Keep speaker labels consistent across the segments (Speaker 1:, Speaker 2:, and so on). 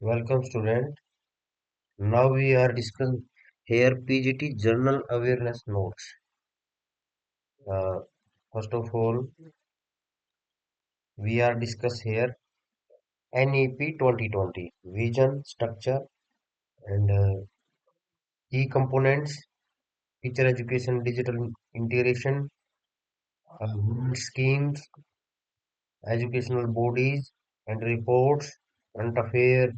Speaker 1: Welcome, student. Now we are discussing here PGT Journal Awareness Notes. Uh, First of all, we are discuss here NEP 2020 Vision, Structure, and key components, teacher education, digital integration, schemes, educational bodies, and reports, current affair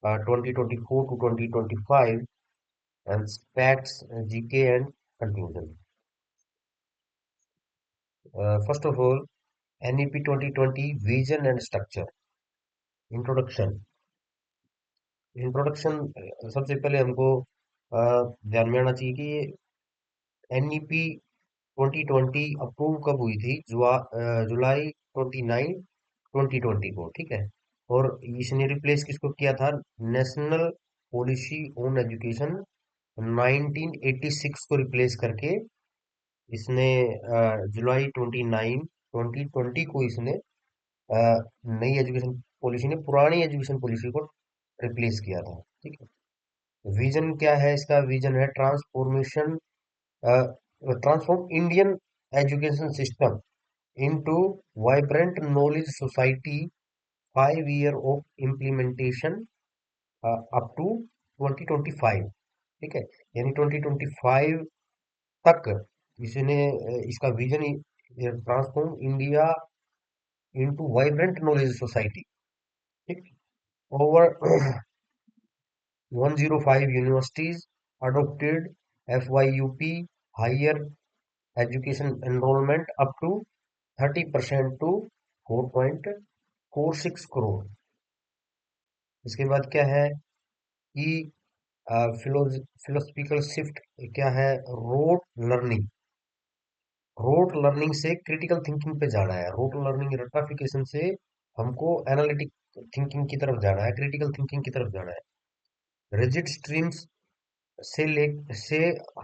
Speaker 1: 2024 to 2025, and facts, GK, and conclusion. First of all, NEP 2020 Vision and Structure introduction introduction सबसे पहले हमको ध्यान में आना चाहिए कि ये NEP 2020 approve कब हुई थी जुलाई 29 2020 को, ठीक है। और इसने रिप्लेस किसको किया था? नेशनल पॉलिसी ऑन एजुकेशन 1986 को रिप्लेस करके इसने जुलाई 29 2020 को इसने नई एजुकेशन पॉलिसी ने पुरानी एजुकेशन पॉलिसी को रिप्लेस किया था, ठीक है। विजन क्या है इसका? विजन है transformation, transform Indian education system into vibrant knowledge society, 5 year of implementation up to 2025, ठीक है। यानी 2025 तक इसने इसका vision transform India into vibrant knowledge society, ठीक। Over 105 universities adopted FYUP higher education enrollment up to 30% to 4.46 crore। इसके बाद क्या है कि फिलोसफिकल शिफ्ट क्या है? रोट लर्निंग, रोट लर्निंग से क्रिटिकल थिंकिंग पे जाना है। रोट लर्निंग रट्टाफिकेशन से हमको एनालिटिक थिंकिंग की तरफ जाना है, क्रिटिकल थिंकिंग की तरफ जाना है। रिजिड स्ट्रीम्स से ले से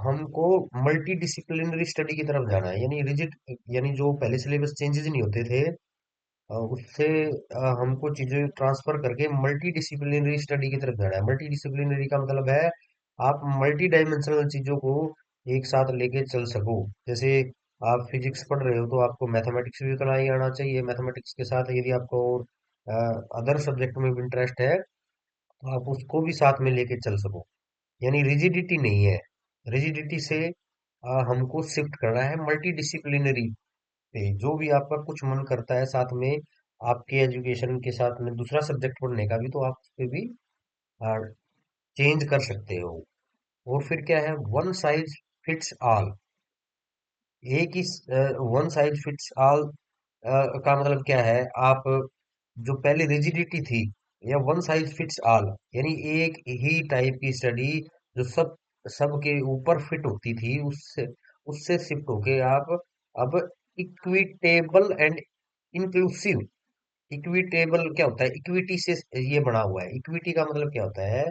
Speaker 1: हमको मल्टी डिसिप्लिनरी स्टडी की तरफ जाना है। यानी रिजिड, यानी जो पहले सिलेबस चेंजेस नहीं होते थे, उससे हमको चीजें ट्रांसफर करके मल्टी डिसिप्लिनरी स्टडी की तरफ जाना है। मल्टी डिसिप्लिनरी का मतलब है आप मल्टी डायमेंशनल चीजों को एक साथ लेके चल सको। जैसे आप फिजिक्स पढ़ रहे हो तो आपको मैथमेटिक्स भी उतना ही आना चाहिए। मैथमेटिक्स के साथ यदि आपको अदर सब्जेक्ट में भी इंटरेस्ट है तो आप उसको भी साथ में लेके चल सको। यानी रिजिडिटी नहीं है। रिजिडिटी से हमको शिफ्ट करना है मल्टी डिसिप्लिनरी पे। जो भी आपका कुछ मन करता है साथ में आपके एजुकेशन के साथ में दूसरा सब्जेक्ट पढ़ने का भी, तो आप उस पे भी चेंज कर सकते हो। और फिर क्या है? One size fits all. एक ही वन साइज फिट्स ऑल का मतलब क्या है? आप जो पहले रिजिडिटी थी, या वन साइज फिट्स ऑल, यानी एक ही टाइप की स्टडी जो सबके ऊपर फिट होती थी, उससे उससे शिफ्ट होके आप अब इक्विटेबल एंड इंक्लूसिव। इक्विटेबल क्या होता है? इक्विटी से ये बना हुआ है। इक्विटी का मतलब क्या होता है?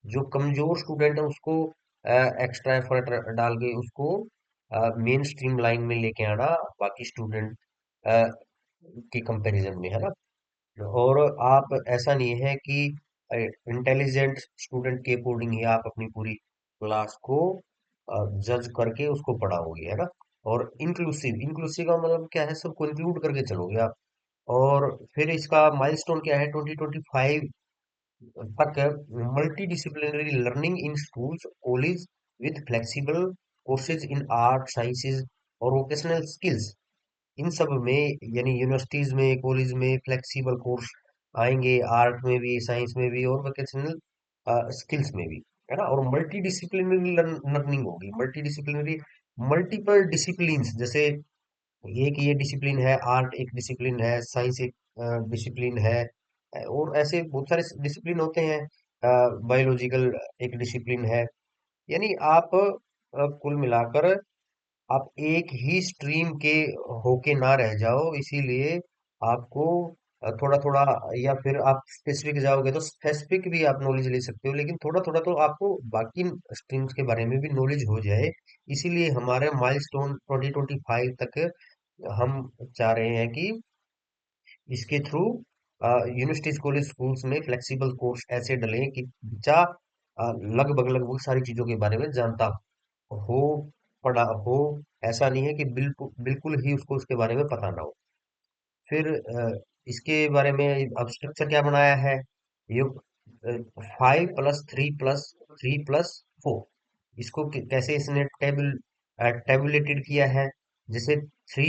Speaker 1: जो कमजोर स्टूडेंट है उसको एक्स्ट्रा एफर्ट डाल के उसको मेन स्ट्रीम लाइन में लेके आना, बाकी स्टूडेंट के कंपैरिजन में, है ना। और आप ऐसा नहीं है कि इंटेलिजेंट स्टूडेंट के अकॉर्डिंग ही आप अपनी पूरी क्लास को जज करके उसको पढ़ाओगे, है ना। और इंक्लूसिव, इंक्लूसिव का मतलब क्या है? सबको इंक्लूड करके चलोगे आप। और फिर इसका माइलस्टोन क्या है? 2025 तक multi disciplinary learning in schools college with flexible courses in art sciences और वोकेशनल स्किल्स। इन सब में, यानी यूनिवर्सिटीज में, कॉलेज में फ्लेक्सिबल कोर्स आएंगे, आर्ट में भी, साइंस में भी, और वोकेशनल स्किल्स में भी, है ना। और मल्टी डिसिप्लिनरी लर्निंग होगी। मल्टी डिसिप्लिनरी, मल्टीपल डिसिप्लिन्स, जैसे एक ये डिसिप्लिन है, आर्ट एक डिसिप्लिन है, साइंस एक डिसिप्लिन है, और ऐसे बहुत सारे डिसिप्लिन होते हैं। बायोलॉजिकल एक डिसिप्लिन है। यानी आप कुल मिलाकर आप एक ही स्ट्रीम के होके ना रह जाओ, इसीलिए आपको थोड़ा थोड़ा, या फिर आप स्पेसिफिक जाओगे तो स्पेसिफिक भी आप नॉलेज ले सकते हो, लेकिन थोड़ा थोड़ा तो आपको बाकी स्ट्रीम्स के बारे में भी नॉलेज हो जाए। इसीलिए हमारे माइलस्टोन 2025 तक हम चाह रहे हैं कि इसके थ्रू यूनिवर्सिटीज कॉलेज स्कूल्स में फ्लेक्सिबल कोर्स ऐसे डलें कि बच्चा लगभग लगभग सारी चीजों के बारे में जानता हो, पढ़ा हो। ऐसा नहीं है कि बिल्कुल बिल्कुल ही उसको उसके बारे में पता ना हो। फिर इसके बारे में अब स्ट्रक्चर क्या बनाया है, ये 5 + 3 + 3 + 4, इसको कैसे इसने टेबुलेटेड किया है। जैसे थ्री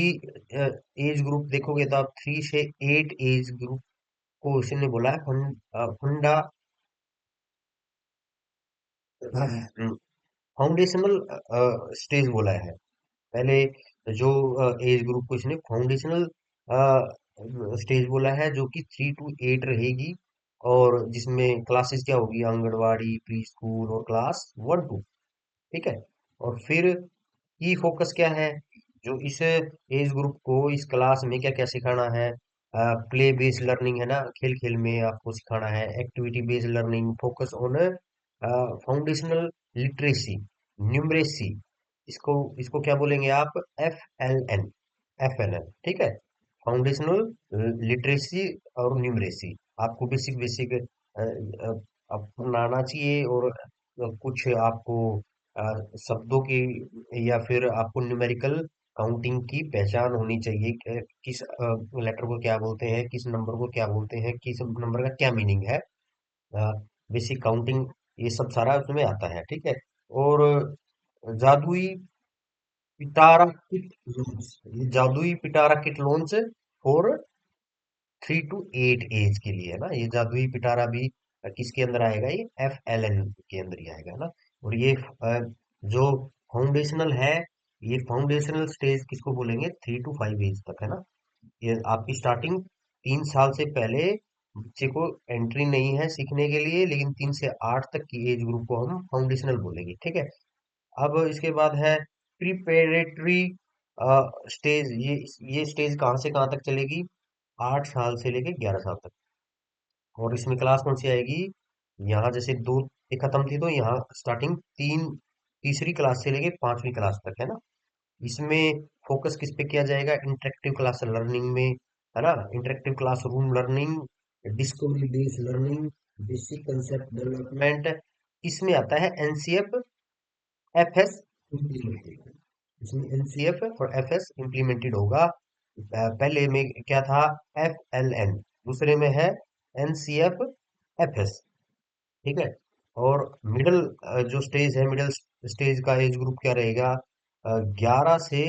Speaker 1: एज ग्रुप देखोगे तो आप 3 से 8 एज ग्रुप को इसने बोला है फंडा फाउंडेशनल स्टेज बोला है। पहले जो एज ग्रुप को इसने फाउंडेशनल स्टेज बोला है, जो कि 3 to 8 रहेगी। और जिसमें क्लासेस क्या होगी, आंगनवाड़ी, प्री स्कूल और क्लास 1 to। ठीक है। और फिर की फोकस क्या है, जो इस एज ग्रुप को इस क्लास में क्या क्या सिखाना है। प्ले बेस्ड लर्निंग है ना, खेल खेल में आपको सिखाना है। Activity based learning, focus on foundational literacy, numeracy. इसको इसको क्या बोलेंगे आप, एफ एल एन। ठीक है। फाउंडेशनल लिटरेसी और न्यूमरेसी, आपको बेसिक बेसिक अपनाना चाहिए। और कुछ आपको अ, शब्दों की या फिर आपको न्यूमेरिकल काउंटिंग की पहचान होनी चाहिए कि किस लेटर को क्या बोलते हैं, किस नंबर को क्या बोलते हैं, किस नंबर का क्या मीनिंग है। बेसिक काउंटिंग, ये सब सारा उसमें आता है। ठीक है। और जादुई पिटारा किट लॉन्च, ये जादुई पिटारा kit launch for 3 to 8 age के लिए है ना। ये जादुई पिटारा भी किसके अंदर आएगा, ये FLN के अंदर ही आएगा ना। और ये जो फाउंडेशनल है, ये फाउंडेशनल स्टेज किसको बोलेंगे, 3 to 5 एज तक है ना। ये आपकी स्टार्टिंग 3 साल से पहले बच्चे को एंट्री नहीं है सीखने के लिए, लेकिन 3 से 8 तक की एज ग्रुप को हम फाउंडेशनल बोलेंगे। ठीक है। अब इसके बाद है प्रिपेरेटरी स्टेज। ये स्टेज कहाँ से कहाँ तक चलेगी, 8 साल से लेके 11 साल तक। और इसमें क्लास कौन सी आएगी, यहाँ जैसे दो ये खत्म थी, तो यहाँ स्टार्टिंग तीसरी क्लास से लेके 5वीं क्लास तक है ना। इसमें फोकस किस पे किया जाएगा, इंटरेक्टिव क्लास लर्निंग में, है ना। Interactive class room learning, discovery based learning, basic concept development. इसमें आता है NCF FS इम्प्लीमेंटेड। इसमें NCF और FS इम्प्लीमेंटेड होगा। पहले में क्या था, FLN, दूसरे में है NCF FS। ठीक है। और मिडिल जो स्टेज है, मिडिल स्टेज का एज ग्रुप क्या रहेगा, 11 से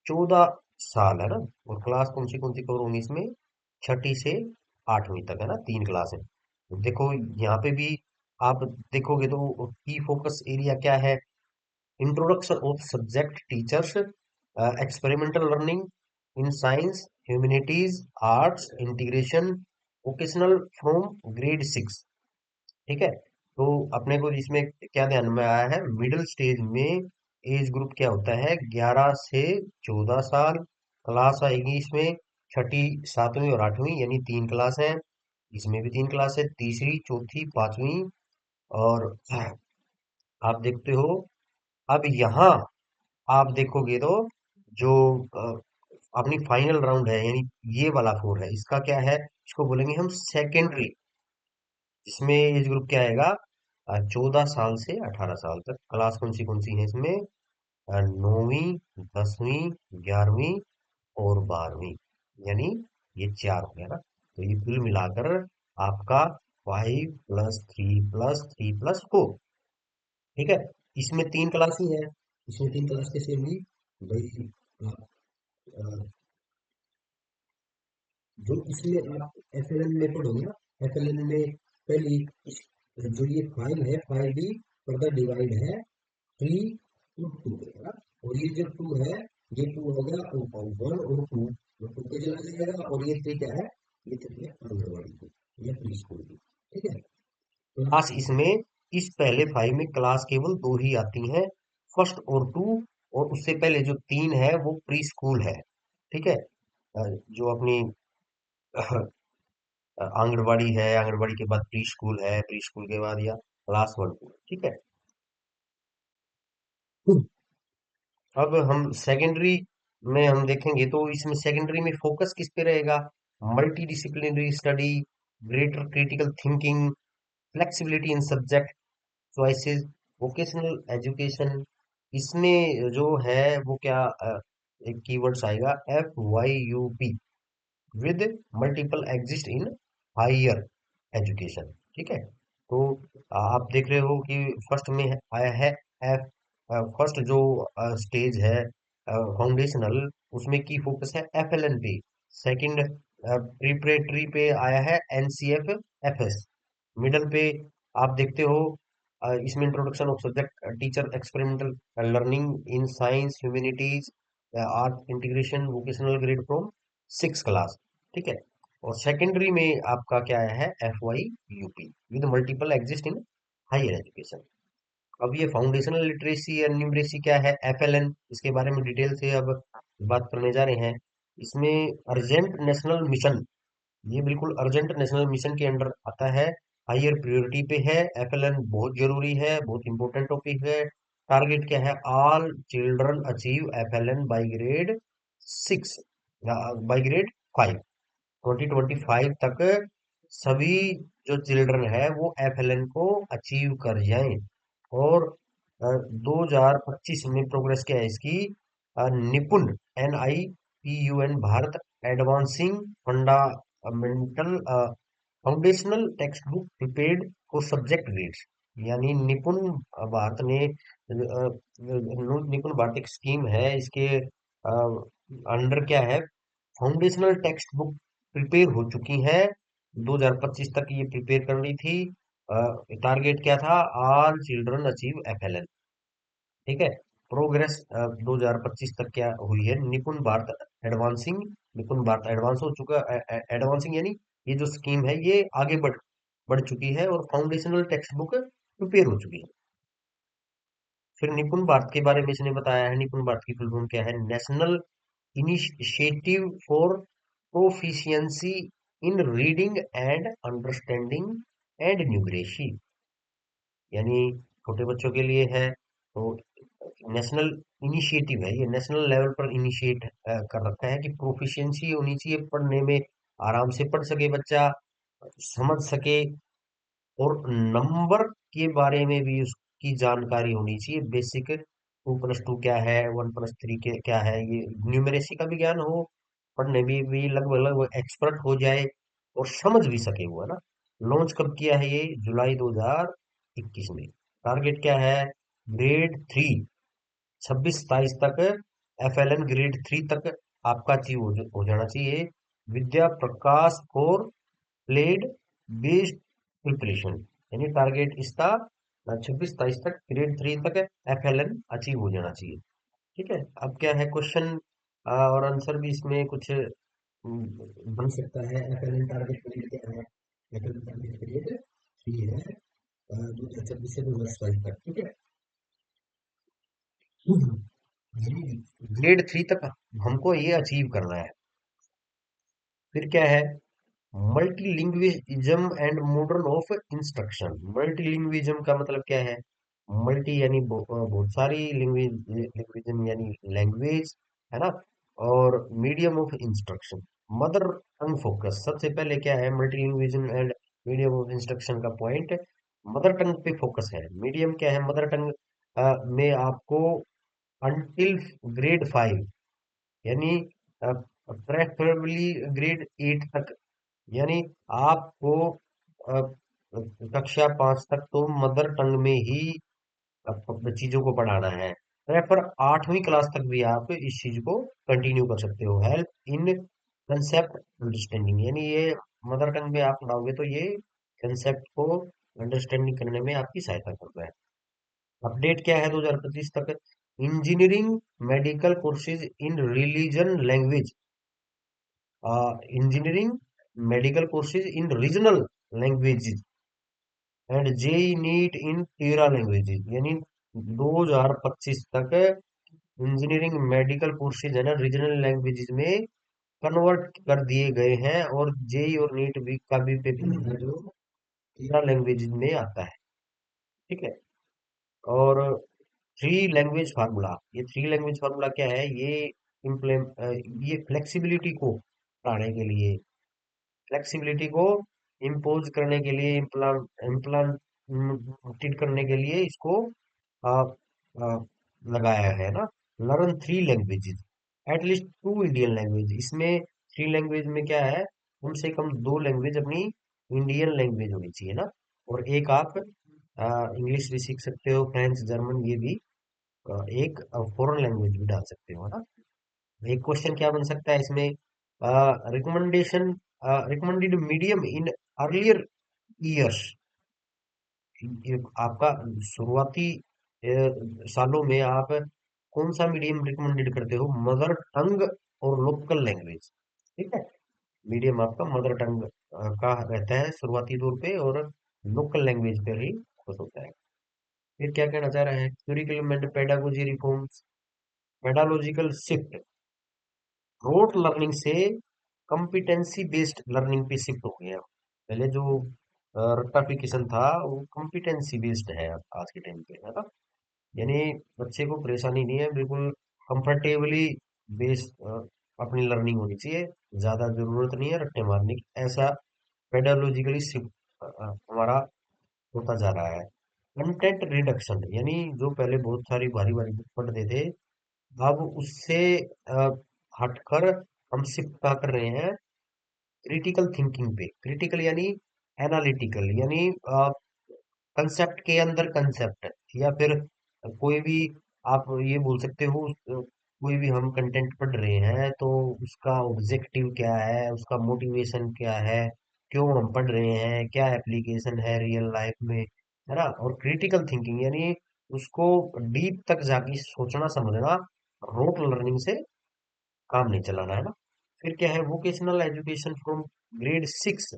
Speaker 1: 14 साल है ना। और क्लास कौन सी कवर होंगी इसमें, छठी से 8वीं तक है ना, 3 क्लास है। तो देखो यहाँ पे भी आप देखोगे तो की फोकस एरिया क्या है, introduction of subject teachers, experimental learning in science, humanities, arts, integration, vocational from grade 6। ठीक है। तो अपने को इसमें क्या ध्यान में आया है, मिडिल स्टेज में एज ग्रुप क्या होता है, 11 से 14 साल। क्लास आएगी इसमें छठी, 7वीं और 8वीं, यानी 3 क्लास है। इसमें भी 3 क्लास है, तीसरी, चौथी, 5वीं। और आप देखते हो, अब यहाँ आप देखोगे तो जो अपनी फाइनल राउंड है, यानी ये वाला फ्लोर है, इसका क्या है, इसको बोलेंगे हम सेकेंडरी। इसमें एज ग्रुप क्या आएगा, 14 साल से 18 साल तक। क्लास कौन सी है इसमें, 9वीं, 10वीं, 11वीं और 12वीं, यानी ये चार हो गया ना। तो ये कुल मिलाकर आपका 5 + 3 + 3 + 4। ठीक है। इसमें 3 क्लास ही है। इसमें 3 क्लास कैसे हुई भाई, आप, अ, जो इसमें आप FLN में पढ़ोगे ना, FLN में पहली जो ये फाइल है, फाइल भी फर्दर डिवाइड है 3 to 2 है ना। और ये जो 2 है, ये 2 हो गया 1 और 2, जो 2 पे चला जाएगा। और ये 3 क्या है, ये 3 है आंगनवाड़ी की या प्री स्कूल की। ठीक है। क्लास इसमें इस पहले फाइल में क्लास केवल दो ही आती हैं, फर्स्ट और 2। और उससे पहले जो 3 है वो प्री स्कूल है। ठीक है। जो अपनी आंगनवाड़ी है, आंगनवाड़ी के बाद प्री स्कूल है, प्री स्कूल के बाद या क्लास 1 2। ठीक है। अब हम सेकेंडरी में हम देखेंगे तो इसमें सेकेंडरी में फोकस किस पे रहेगा, multi disciplinary study, greater critical thinking, flexibility in subject choices, vocational education. इसमें जो है वो क्या एक कीवर्ड्स आएगा FYUP, with multiple exist in higher education. ठीक है, तो आप देख रहे हो कि फर्स्ट में आया है एफ, फर्स्ट जो स्टेज है फाउंडेशनल, उसमें की फोकस है FLN पे। सेकंड प्रिपरेटरी पे आया है NCF FS। मिडल पे आप देखते हो इसमें introduction of subject teacher experimental learning in science humanities art integration vocational grade from 6 class. ठीक है, और सेकेंडरी में आपका क्या आया है FYUP, with multiple exist in higher education. अब ये फाउंडेशनल लिटरेसी या न्यूमरेसी क्या है FLN, इसके बारे में डिटेल से अब बात करने जा रहे हैं। इसमें अर्जेंट नेशनल मिशन, ये बिल्कुल अर्जेंट नेशनल मिशन के अंडर आता है, हायर प्रायोरिटी पे है। FLN बहुत जरूरी है, बहुत इंपॉर्टेंट टॉपिक है। टारगेट क्या है, all children achieve FLN by grade 6, by grade 5, 2025 तक सभी जो चिल्ड्रन है वो FLN को अचीव कर जाएं। और 2025 में प्रोग्रेस क्या है इसकी, निपुण NIPUN Bharat advancing fundamental foundational text book prepared for subject grades. यानी निपुण भारत ने निपुण भारत एक स्कीम है, इसके अंडर क्या है, फाउंडेशनल टेक्स्ट बुक प्रिपेयर हो चुकी है। 2025 तक ये प्रिपेयर कर रही थी। टारगेट क्या था, ऑल चिल्ड्रन अचीव FLN। ठीक है, प्रोग्रेस 2025 तक क्या हुई है, निपुण भारत एडवांसिंग, निपुण भारत एडवांस हो चुका, एडवांसिंग यानी ये जो स्कीम है ये आगे बढ़ बढ़ चुकी है और फाउंडेशनल टेक्स्ट बुक प्रिपेयर हो चुकी है। फिर निपुण भारत के बारे में इसने बताया है, निपुण भारत की फुल फॉर्म क्या है, national initiative for proficiency in reading and understanding and numeracy. यानी छोटे बच्चों के लिए है, तो नेशनल इनिशिएटिव है, ये नेशनल लेवल पर इनिशिएट कर रखा है कि प्रोफिशिएंसी होनी चाहिए, पढ़ने में आराम से पढ़ सके बच्चा, समझ सके, और नंबर के बारे में भी उसकी जानकारी होनी चाहिए, बेसिक 2+2 क्या है, 1+3 के क्या है, ये न्यूमरेसी का भी ज्ञान हो, पढ़ने भी लगभग लगभग एक्सपर्ट हो जाए और समझ भी सके वो, है ना। लॉन्च कब किया है ये, जुलाई 2021 में। टारगेट क्या है, ग्रेड 3, 26-27 तक FLN ग्रेड 3 तक आपका अचीव हो जाना चाहिए। विद्या प्रकाश फॉर प्लेड बेस्ड प्रिपरेशन, यानी टारगेट इसका 26-27 तक ग्रेड 3 तक FLN अचीव हो जाना चाहिए। ठीक है, अब क्या है क्वेश्चन और आंसर भी इसमें कुछ बन सकता है। FLN टारगेट पीरियड क्या है, FLN टारगेट पीरियड 3 है, 2026 से 2022 तक। ठीक है, ग्रेड 3 तक हमको ये अचीव करना है। फिर क्या है, मल्टीलिंग्विज्म एंड मॉडर्न ऑफ इंस्ट्रक्शन। मल्टीलिंग्विज्म का मतलब क्या है, मल्टी यानी बहुत सारी लिंग्विज्म यानी लैंग्वेज, है ना, और medium of instruction, mother tongue focus. सबसे पहले क्या है, मल्टीलिंग्विज्म एंड मीडियम ऑफ इंस्ट्रक्शन का पॉइंट मदर टंग पे फोकस है। मीडियम क्या है, मदर टंग में आपको अंटिल ग्रेड 5, यानी प्रेफरेबली ग्रेड 8 तक, यानी आपको अ, कक्षा 5 तक तो मदर टंग में ही चीजों को पढ़ाना है। रेफर 8वीं क्लास तक भी आप इस चीज को कंटिन्यू कर सकते हो। हेल्प इन कंसेप्ट अंडरस्टैंडिंग, यानी ये मदर टंग में आप पढ़ाओगे तो ये कंसेप्ट को अंडरस्टैंडिंग करने में आपकी सहायता करता है। अपडेट क्या है 2025 तक, engineering medical courses in religion language, engineering medical courses in regional languages and JEE NEET in 13 languages. यानी 2025 तक इंजीनियरिंग मेडिकल कोर्सेज है ना रीजनल लैंग्वेजेस में कन्वर्ट कर दिए गए हैं, और जेई और नीट भी का भी पेपर है जो 13 लैंग्वेजेस में आता है। ठीक है, और थ्री लैंग्वेज फार्मूला, ये 3 लैंग्वेज फार्मूला क्या है, ये इम्प्लेम ये फ्लेक्सिबिलिटी को बढ़ाने के लिए, फ्लेक्सिबिलिटी को इम्पोज करने के लिए, इम्प्लांटेड करने के लिए इसको आ, आ, लगाया है ना। Learn three languages, at least to Indian language. इसमें थ्री लैंग्वेज में क्या है, कम से कम दो लैंग्वेज अपनी इंडियन लैंग्वेज होनी चाहिए ना। और एक आप इंग्लिश भी सीख सकते हो, फ्रेंच, जर्मन, ये भी एक फॉरेन लैंग्वेज भी डाल सकते हो ना। एक क्वेश्चन क्या बन सकता है इसमें, recommendation, recommended medium in earlier years. आपका शुरुआती सालों में आप कौन सा मीडियम रिकमेंडेड करते हो, मदर टंग और लोकल लैंग्वेज। ठीक है, मीडियम आपका मदर टंग का रहता है शुरुआती दौर पे, और लोकल लैंग्वेज पे ही फोकस होता है। फिर क्या कहना चाह रहा है, curriculum and pedagogy reforms, pedagogical shift, rote learning से कंपिटेंसी बेस्ड लर्निंग पे शिफ्ट हो गया। पहले जो रट्टाफिकेशन था वो कंपिटेंसी बेस्ड है अब आज के टाइम पे, है ना। यानी बच्चे को परेशानी नहीं है, बिल्कुल कंफर्टेबली बेस अपनी लर्निंग होनी चाहिए। ज्यादा जरूरत नहीं है रट्टे मारने की, ऐसा पेडालॉजिकली शिफ्ट हमारा होता जा रहा है। कंटेंट रिडक्शन, यानी जो पहले बहुत सारी भारी भारी बुक पढ़ते थे, अब उससे अ, हटकर हम शिफ्ट क्या कर रहे हैं, क्रिटिकल थिंकिंग पे। क्रिटिकल यानी एनालिटिकल, यानी कंसेप्ट के अंदर कंसेप्ट, या फिर कोई भी आप ये बोल सकते हो, कोई भी हम कंटेंट पढ़ रहे हैं तो उसका ऑब्जेक्टिव क्या है, उसका मोटिवेशन क्या है, क्यों हम पढ़ रहे हैं, क्या एप्लीकेशन है रियल लाइफ में, है ना। और क्रिटिकल थिंकिंग यानी उसको डीप तक जाके सोचना समझना, रोट लर्निंग से काम नहीं चलाना, है ना। फिर क्या है, vocational education from grade 6,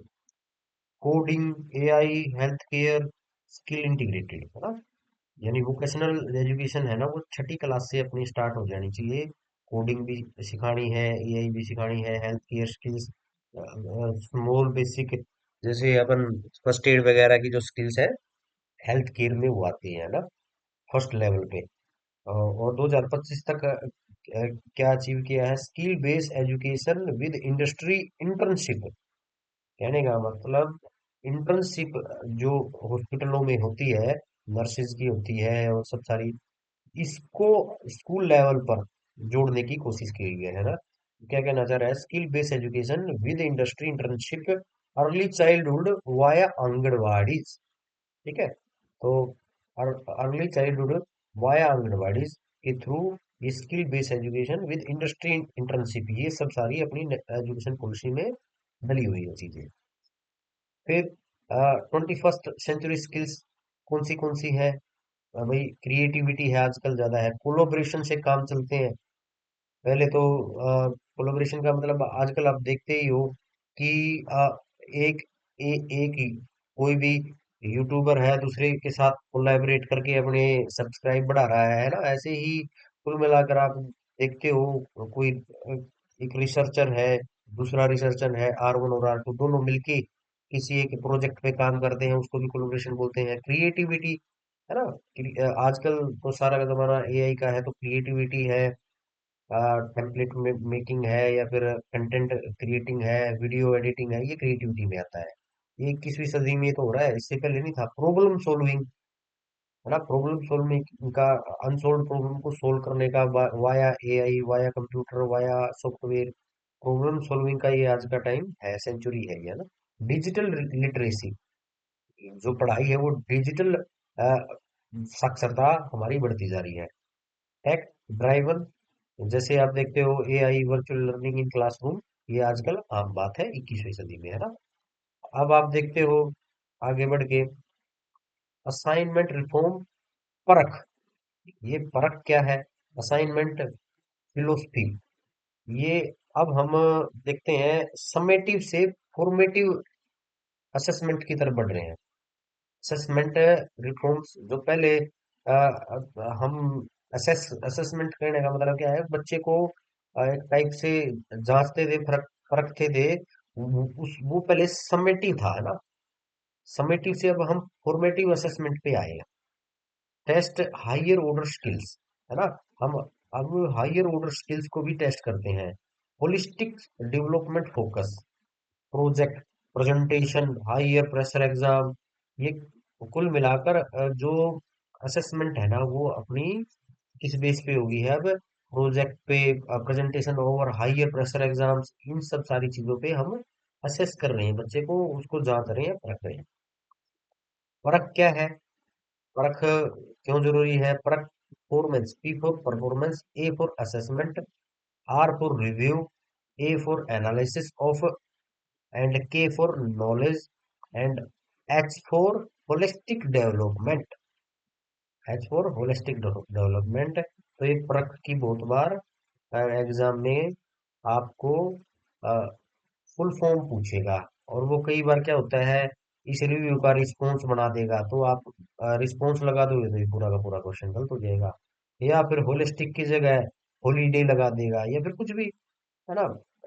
Speaker 1: coding, AI, health care, skill integrated, है ना। यानी वोकेशनल एजुकेशन है ना, वो छठी क्लास से अपनी स्टार्ट हो जानी चाहिए। कोडिंग भी सिखानी है, एआई भी सिखानी है, health care skills, small basic, जैसे अपन फर्स्ट एड वगैरह की जो स्किल्स है हेल्थ केयर में वो आती है ना, फर्स्ट लेवल पे। और 2025 तक क्या अचीव किया है, skill based education with industry internship. कहने का मतलब इंटर्नशिप जो हॉस्पिटलों में होती है, नर्सेज की होती है और सब सारी, इसको स्कूल लेवल पर जोड़ने की कोशिश की गई है ना। क्या कहना चाह रहा है, skill based education with industry internship, early childhood via anganwadi. ठीक है, तो अर्ली चाइल्डहुड वाया आंगनवाड़ी के through skill based education with industry internship, ये सब सारी अपनी एजुकेशन पॉलिसी में डली हुई है चीजें। फिर 21st सेंचुरी स्किल्स कौन सी है, भाई क्रिएटिविटी है आजकल ज्यादा है, कोलोब्रेशन से काम चलते हैं। पहले तो कोलोब्रेशन का मतलब आजकल आप देखते ही हो कि एक एक ही कोई भी यूट्यूबर है दूसरे के साथ कोलैबोरेट करके अपने सब्सक्राइब बढ़ा रहा है ना। ऐसे ही कुल मिलाकर आप देखते हो, कोई एक रिसर्चर है, दूसरा रिसर्चर है, R1 और R2 दोनों मिलके किसी एक प्रोजेक्ट पे काम करते हैं, उसको भी कोलैबोरेशन बोलते हैं, क्रिएटिविटी, है ना। आजकल तो सारा का जमाना एआई का है, तो क्रिएटिविटी है, टेम्पलेट मेकिंग है, या फिर कंटेंट क्रिएटिंग है, वीडियो एडिटिंग है, ये क्रिएटिविटी में आता है। ये 21वीं सदी में तो हो रहा है, इससे पहले नहीं था। प्रॉब्लम सॉल्विंग, है ना, प्रॉब्लम सॉल्विंग का, अनसोल्व प्रॉब्लम को सोल्व करने का, via AI, via computer, via software, problem solving का ये आज का टाइम है, सेंचुरी है ये, है ना। डिजिटल लिटरेसी, जो पढ़ाई है वो डिजिटल साक्षरता हमारी बढ़ती जा रही है। टेक ड्राइवन, जैसे आप देखते हो AI, virtual learning in classroom, ये आजकल आम बात है 21वीं सदी में, है ना। अब आप देखते हो आगे बढ़ के, असाइनमेंट रिफॉर्म, परख। ये परख क्या है, असाइनमेंट फिलोसफी, ये अब हम देखते हैं समेटिव से फॉर्मेटिव असेसमेंट की तरफ बढ़ रहे हैं। असेसमेंट रिफॉर्म्स, जो पहले हम असेसमेंट करने का मतलब क्या है, बच्चे को एक टाइप से जांचते थे, परखते थे। वो पहले समेटिव था, है ना। समेटिव से अब हम फॉर्मेटिव असेसमेंट पे आए हैं। टेस्ट हायर ऑर्डर स्किल्स, है ना। हम अब हायर ऑर्डर स्किल्स को भी टेस्ट करते हैं। Holistic development focus, project, presentation, higher pressure exam, ये कुल मिलाकर जो असेसमेंट है ना वो अपनी किस बेस पे होगी है अब, प्रोजेक्ट पे, presentation over higher pressure exams, इन सब सारी चीजों पे हम असेस कर रहे हैं बच्चे को, उसको जांच रहे हैं, परख रहे हैं। परख क्या है? परख क्यों जरूरी है? Parakh performance, P for performance, A for assessment, R for review, A for analysis of, and K for knowledge, and H for holistic development. H for holistic development. तो ये परख की बहुत बार एग्जाम में आपको फुल फॉर्म पूछेगा, और वो कई बार क्या होता है, इस रिव्यू का रिस्पॉन्स बना देगा, तो आप रिस्पॉन्स लगा दोगे तो ये पूरा का पूरा क्वेश्चन गलत हो जाएगा। या फिर होलिस्टिक की जगह हॉलीडे लगा देगा, या फिर कुछ भी, है ना,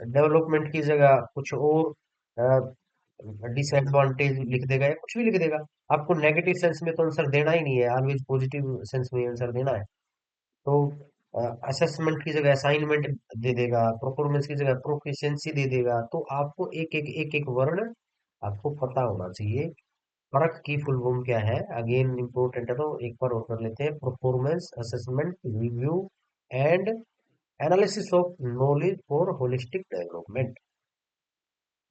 Speaker 1: डेवलपमेंट की जगह कुछ और डिसएडवांटेज लिख देगा या कुछ भी लिख देगा। आपको नेगेटिव सेंस में तो आंसर देना ही नहीं है, ऑलवेज पॉजिटिव सेंस में आंसर देना है। तो असेसमेंट की जगह असाइनमेंट दे देगा, परफॉर्मेंस की जगह प्रोफिशिएंसी दे देगा, तो आपको एक एक वर्ण आपको पता होना चाहिए। परख की फुल फॉर्म क्या है, अगेन इंपॉर्टेंट है, तो एक बार और कर लेते हैं। Performance assessment review and analysis of knowledge for holistic development,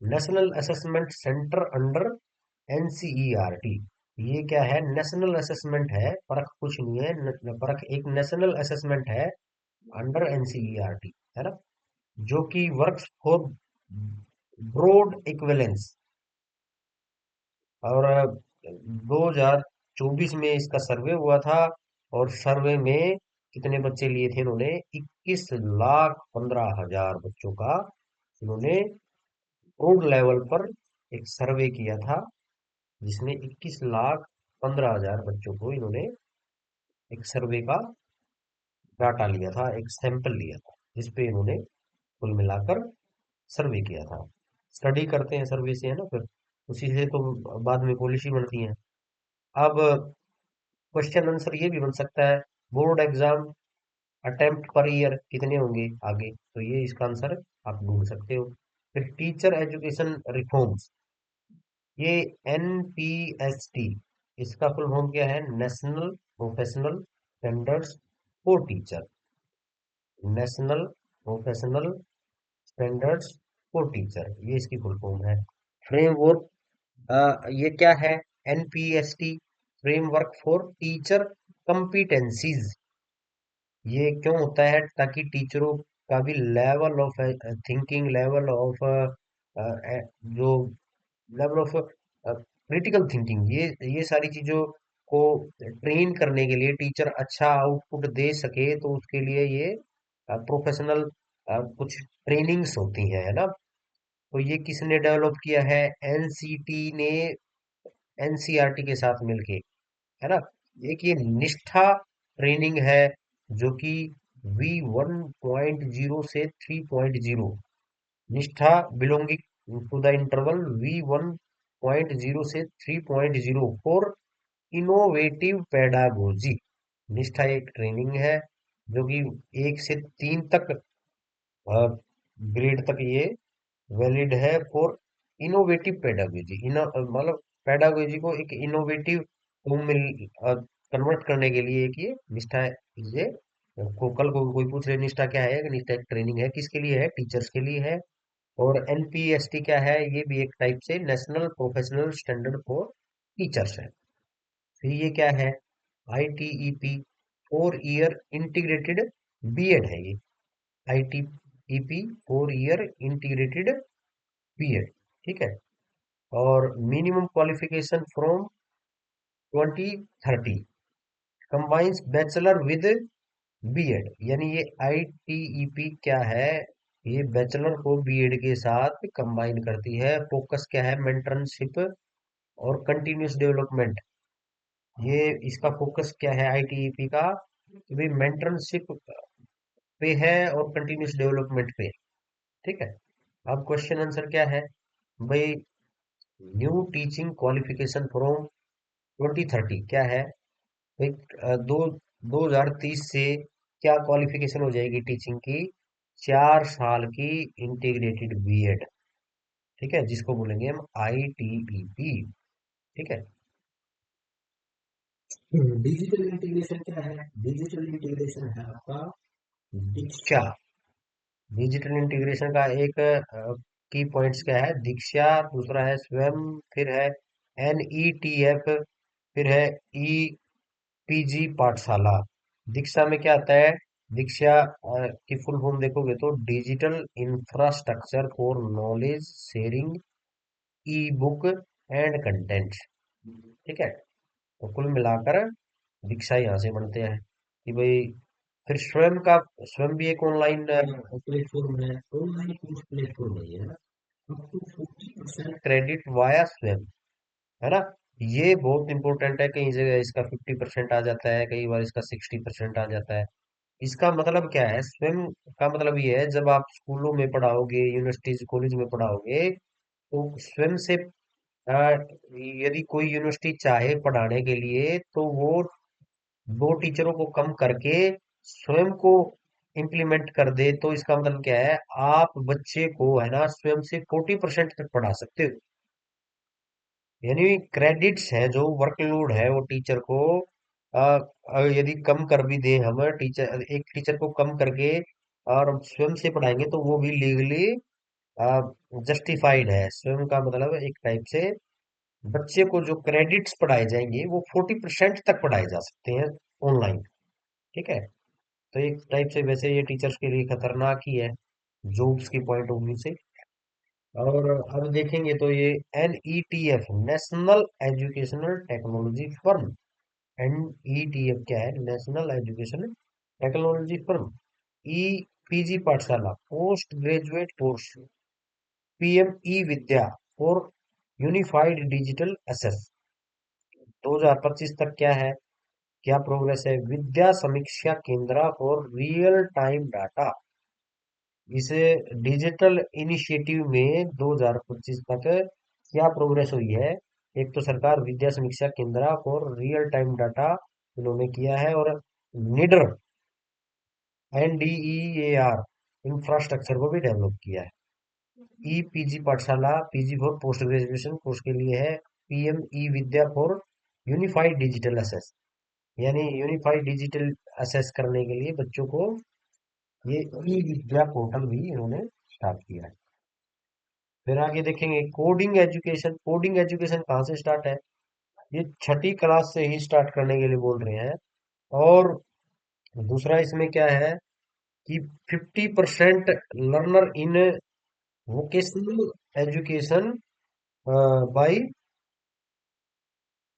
Speaker 1: national assessment centre under NCERT. ये क्या है? नेशनल असेसमेंट है, परख कुछ नहीं है, परख एक नेशनल असेसमेंट है अंडर एनसीईआरटी, है ना, जो कि वर्क्स फॉर ब्रॉड इक्विवेलेंस। और 2024 में इसका सर्वे हुआ था, और सर्वे में कितने बच्चे लिए थे इन्होंने? 21,15,000 बच्चों का इन्होंने ब्रॉड लेवल पर एक सर्वे किया था, जिसमें 21,15,000 बच्चों को इन्होंने एक सर्वे का डाटा लिया था, एक सैंपल लिया था, जिसपे इन्होंने कुल मिलाकर सर्वे किया था। स्टडी करते हैं सर्वे से, है ना, फिर उसी से तो बाद में पॉलिसी बनती है। अब क्वेश्चन आंसर ये भी बन सकता है, board exam attempt per year कितने होंगे आगे, तो ये इसका आंसर आप ढूंढ सकते हो। फिर टीचर एजुकेशन रिफॉर्म्स, ये एनपीएसटी, इसका फुल फॉर्म क्या है? National professional standards for teacher, national professional standards for teacher, ये इसकी फुल फॉर्म है। फ्रेमवर्क, ये क्या है? NPST, framework for teacher कंपिटेंसीज। ये क्यों होता है? ताकि टीचरों का भी level of thinking, level of जो लेवल ऑफ क्रिटिकल थिंकिंग, ये सारी चीजों को ट्रेन करने के लिए, टीचर अच्छा आउटपुट दे सके, तो उसके लिए ये प्रोफेशनल कुछ ट्रेनिंग्स होती हैं, है ना। तो ये किसने डेवलप किया है? एनसीटी ने, एनसीईआरटी के साथ मिलके, है ना। एक ये निष्ठा ट्रेनिंग है, जो कि V1.0 से 3.0, निष्ठा belonging to the interval V1.0 से 3.0 फॉर इनोवेटिव पेडागोजी। निष्ठा एक ट्रेनिंग है जो कि 1 से 3 तक ग्रेड तक ये वैलिड है, फॉर इनोवेटिव पेडागोजी। मतलब पेडागोजी को एक इनोवेटिव फॉर्म में कन्वर्ट करने के लिए एक ये निष्ठा है। ये कल को कोई पूछ रहे निष्ठा क्या है, निष्ठा एक ट्रेनिंग है, किसके लिए है? टीचर्स के लिए है। और एनपीएसटी क्या है? ये भी एक टाइप से national professional standard for teachers है। फिर ये क्या है? आईटीईपी, 4 ईयर इंटीग्रेटेड बीएड है ये। आईटीईपी, 4 ईयर इंटीग्रेटेड बीएड, ठीक है। और minimum qualification from 2030 combines bachelor with BEd, यानी ये आईटीईपी क्या है? ये बैचलर को बीएड के साथ कंबाइन करती है। फोकस क्या है? मेंटरशिप और कंटिन्यूस डेवलपमेंट। ये इसका फोकस क्या है आईटीईपी का? कि भाई मेंटरशिप पे है और कंटिन्यूस डेवलपमेंट पे, ठीक है। अब क्वेश्चन आंसर क्या है भाई? न्यू टीचिंग क्वालिफिकेशन फ्रॉम 2030 क्या है भाई? दो 2030 से क्या क्वालिफिकेशन हो जाएगी टीचिंग की? 4 साल की इंटीग्रेटेड बीएड, ठीक है, जिसको बोलेंगे हम ITEP। ठीक है।
Speaker 2: डिजिटल इंटीग्रेशन क्या है? डिजिटल इंटीग्रेशन है आपका
Speaker 1: क्या
Speaker 2: दीक्षा।
Speaker 1: डिजिटल इंटीग्रेशन का एक की पॉइंट्स क्या है? दीक्षा, दूसरा है स्वयं, फिर है NETF, फिर है EPG पाठशाला। दीक्षा में क्या आता है? दीक्षा की फुल फॉर्म देखोगे तो digital infrastructure for knowledge sharing, E book and content. ठीक है। तो कुल मिलाकर दीक्षा यहाँ से बनते हैं कि भाई, फिर स्वयं भी एक ऑनलाइन
Speaker 2: प्लेटफॉर्म है, ऑनलाइन कोर्स प्लेटफॉर्म है ये ना, अप टू 40%।
Speaker 1: क्रेडिट वाया स्वयं, है ना। ये बहुत इंपॉर्टेंट है, कई जगह इसका 50% आ जाता है, कई बार इसका 60% आ जाता है। इसका मतलब क्या है? स्वयं का मतलब ये है, जब आप स्कूलों में पढ़ाओगे, यूनिवर्सिटीज कॉलेज में पढ़ाओगे, तो स्वयं से यदि कोई यूनिवर्सिटी चाहे पढ़ाने के लिए, तो वो दो टीचरों को कम करके स्वयं को इम्प्लीमेंट कर दे, तो इसका मतलब क्या है? आप बच्चे को, है ना, स्वयं से 40% तक पढ़ा सकते हो। यानी क्रेडिट्स है, जो वर्कलोड है वो टीचर को यदि कम कर भी दे, हम एक टीचर को कम करके और स्वयं से पढ़ाएंगे, तो वो भी लीगली जस्टिफाइड है। स्वयं का मतलब एक टाइप से बच्चे को जो क्रेडिट्स पढ़ाए जाएंगे वो 40% तक पढ़ाए जा सकते हैं ऑनलाइन। ठीक है। तो एक टाइप से वैसे ये टीचर्स के लिए खतरनाक ही है, जॉब्स की पॉइंट ऑफ व्यू से। और अब देखेंगे तो ये NETF, national educational technology firm. NETF क्या है? National education technology firm. EPG पाठशाला, पोस्ट ग्रेजुएट कोर्स। PME विद्या और यूनिफाइड डिजिटल एसेस। 2025 तक क्या है, क्या प्रोग्रेस है? विद्या समीक्षा केंद्र और रियल टाइम डाटा। इसे डिजिटल इनिशिएटिव में 2025 तक क्या प्रोग्रेस हुई है? एक तो सरकार विद्या समीक्षा केंद्र और रियल टाइम डाटा इन्होंने किया है, और निडर NDEAR इंफ्रास्ट्रक्चर को भी डेवलप किया है। EPG Pathshala, PG for post graduation course के लिए है। PME Vidya for unified digital access, यानी यूनिफाइड डिजिटल असेस करने के लिए बच्चों को ये ई विद्या पोर्टल भी इन्होंने स्टार्ट किया है। फिर आगे देखेंगे कोडिंग एजुकेशन। कोडिंग एजुकेशन कहाँ से स्टार्ट है? ये छठी क्लास से ही स्टार्ट करने के लिए बोल रहे हैं। और दूसरा इसमें क्या है कि 50% learner in vocational education by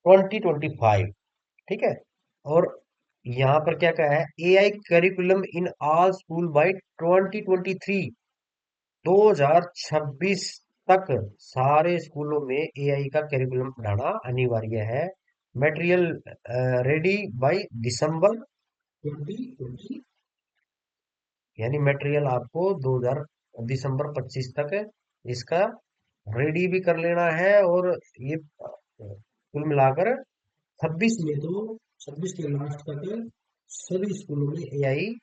Speaker 1: 2025। ठीक है। और यहाँ पर क्या कहा है? AI curriculum in all school by 2023, 2026 तक सारे स्कूलों में AI का करिकुलम पढ़ाना अनिवार्य है। Material ready by December
Speaker 2: 2020।
Speaker 1: यानी मटेरियल आपको 2000 दिसंबर 25 तक इसका रेडी भी कर लेना है। और ये कुल मिलाकर 26 में तो 26 के लास्ट तक सभी स्कूलों में AI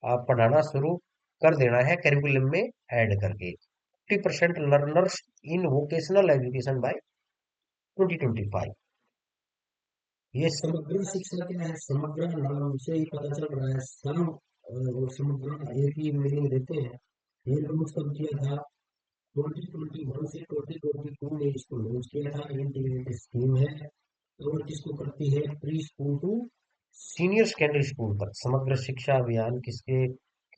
Speaker 1: आप पढ़ाना शुरू कर देना है, करिकुलम में ऐड करके। 50% learners in vocational education by 2025। ये
Speaker 2: समग्र शिक्षा क्या है? समग्र नाम से ही पता चल रहा है, सम और समग्र एक ही मीनिंग देते हैं। ये लॉन्च कब किया था? 2021 से 2022 में इसको लॉन्च किया था। इंटीग्रेटेड स्कीम है, और किसको करती है? Pre school to senior secondary school तक समग्र शिक्षा अभियान किसके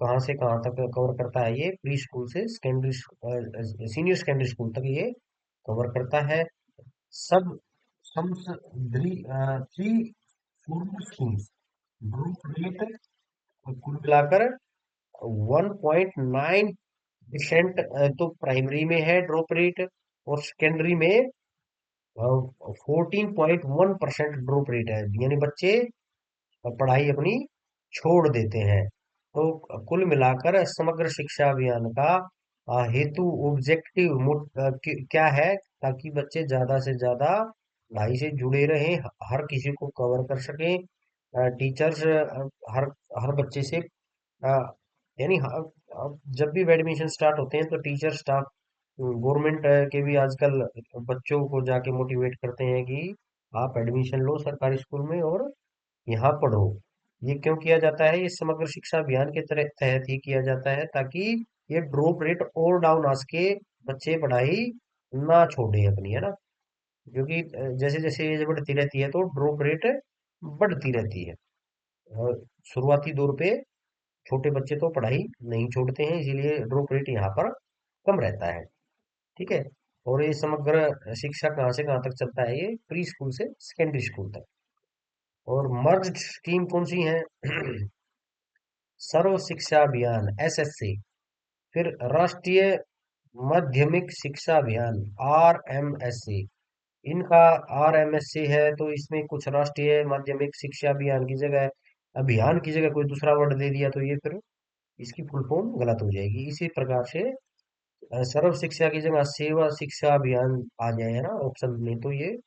Speaker 2: कहाँ से कहाँ तक कवर करता है? ये प्री स्कूल से सेकेंडरी सीनियर सेकेंडरी स्कूल तक ये कवर करता है। सब some three formal schools, group rate कुल मिलाकर 1.9%। तो प्राइमरी में है ड्रॉप रेट, और सेकेंडरी में 14.1% ड्रॉप रेट है, यानी बच्चे पढ़ाई अपनी छोड़ देते हैं। तो कुल मिलाकर समग्र शिक्षा अभियान का हेतु, ऑब्जेक्टिव क्या है? ताकि बच्चे ज्यादा से ज्यादा पढ़ाई से जुड़े रहें, हर किसी को कवर कर सकें। टीचर्स हर हर बच्चे से यानी अब जब भी एडमिशन स्टार्ट होते हैं तो टीचर स्टाफ
Speaker 1: गवर्नमेंट के भी आजकल बच्चों को जाके मोटिवेट करते हैं कि आप एडमिशन लो सरकारी स्कूल में और यहाँ पढ़ो। ये क्यों किया जाता है? ये समग्र शिक्षा अभियान के तहत ही किया जाता है, ताकि ये ड्रॉप रेट और डाउन आ सके, बच्चे पढ़ाई ना छोड़े अपनी, है ना। क्योंकि जैसे जैसे एज बढ़ती रहती है तो ड्रॉप रेट बढ़ती रहती है। और शुरुआती दौर पे छोटे बच्चे तो पढ़ाई नहीं छोड़ते हैं, इसीलिए ड्रॉप रेट यहाँ पर कम रहता है। ठीक है। और ये समग्र शिक्षा कहाँ से कहाँ तक चलता है? ये प्री स्कूल से सेकेंडरी स्कूल तक। और मर्ज स्कीम कौन सी है? सर्व शिक्षा अभियान एसएससी, फिर राष्ट्रीय माध्यमिक शिक्षा अभियान आरएमएससी। इनका आरएमएससी है तो इसमें कुछ राष्ट्रीय माध्यमिक शिक्षा अभियान की जगह, अभियान की जगह कोई दूसरा वर्ड दे दिया तो ये फिर इसकी फुल फॉर्म गलत हो जाएगी। इसी प्रकार से सर्व शिक्षा की जगह सेवा शिक्षा अभियान आ जाए, है ना, ऑप्शन में, तो ये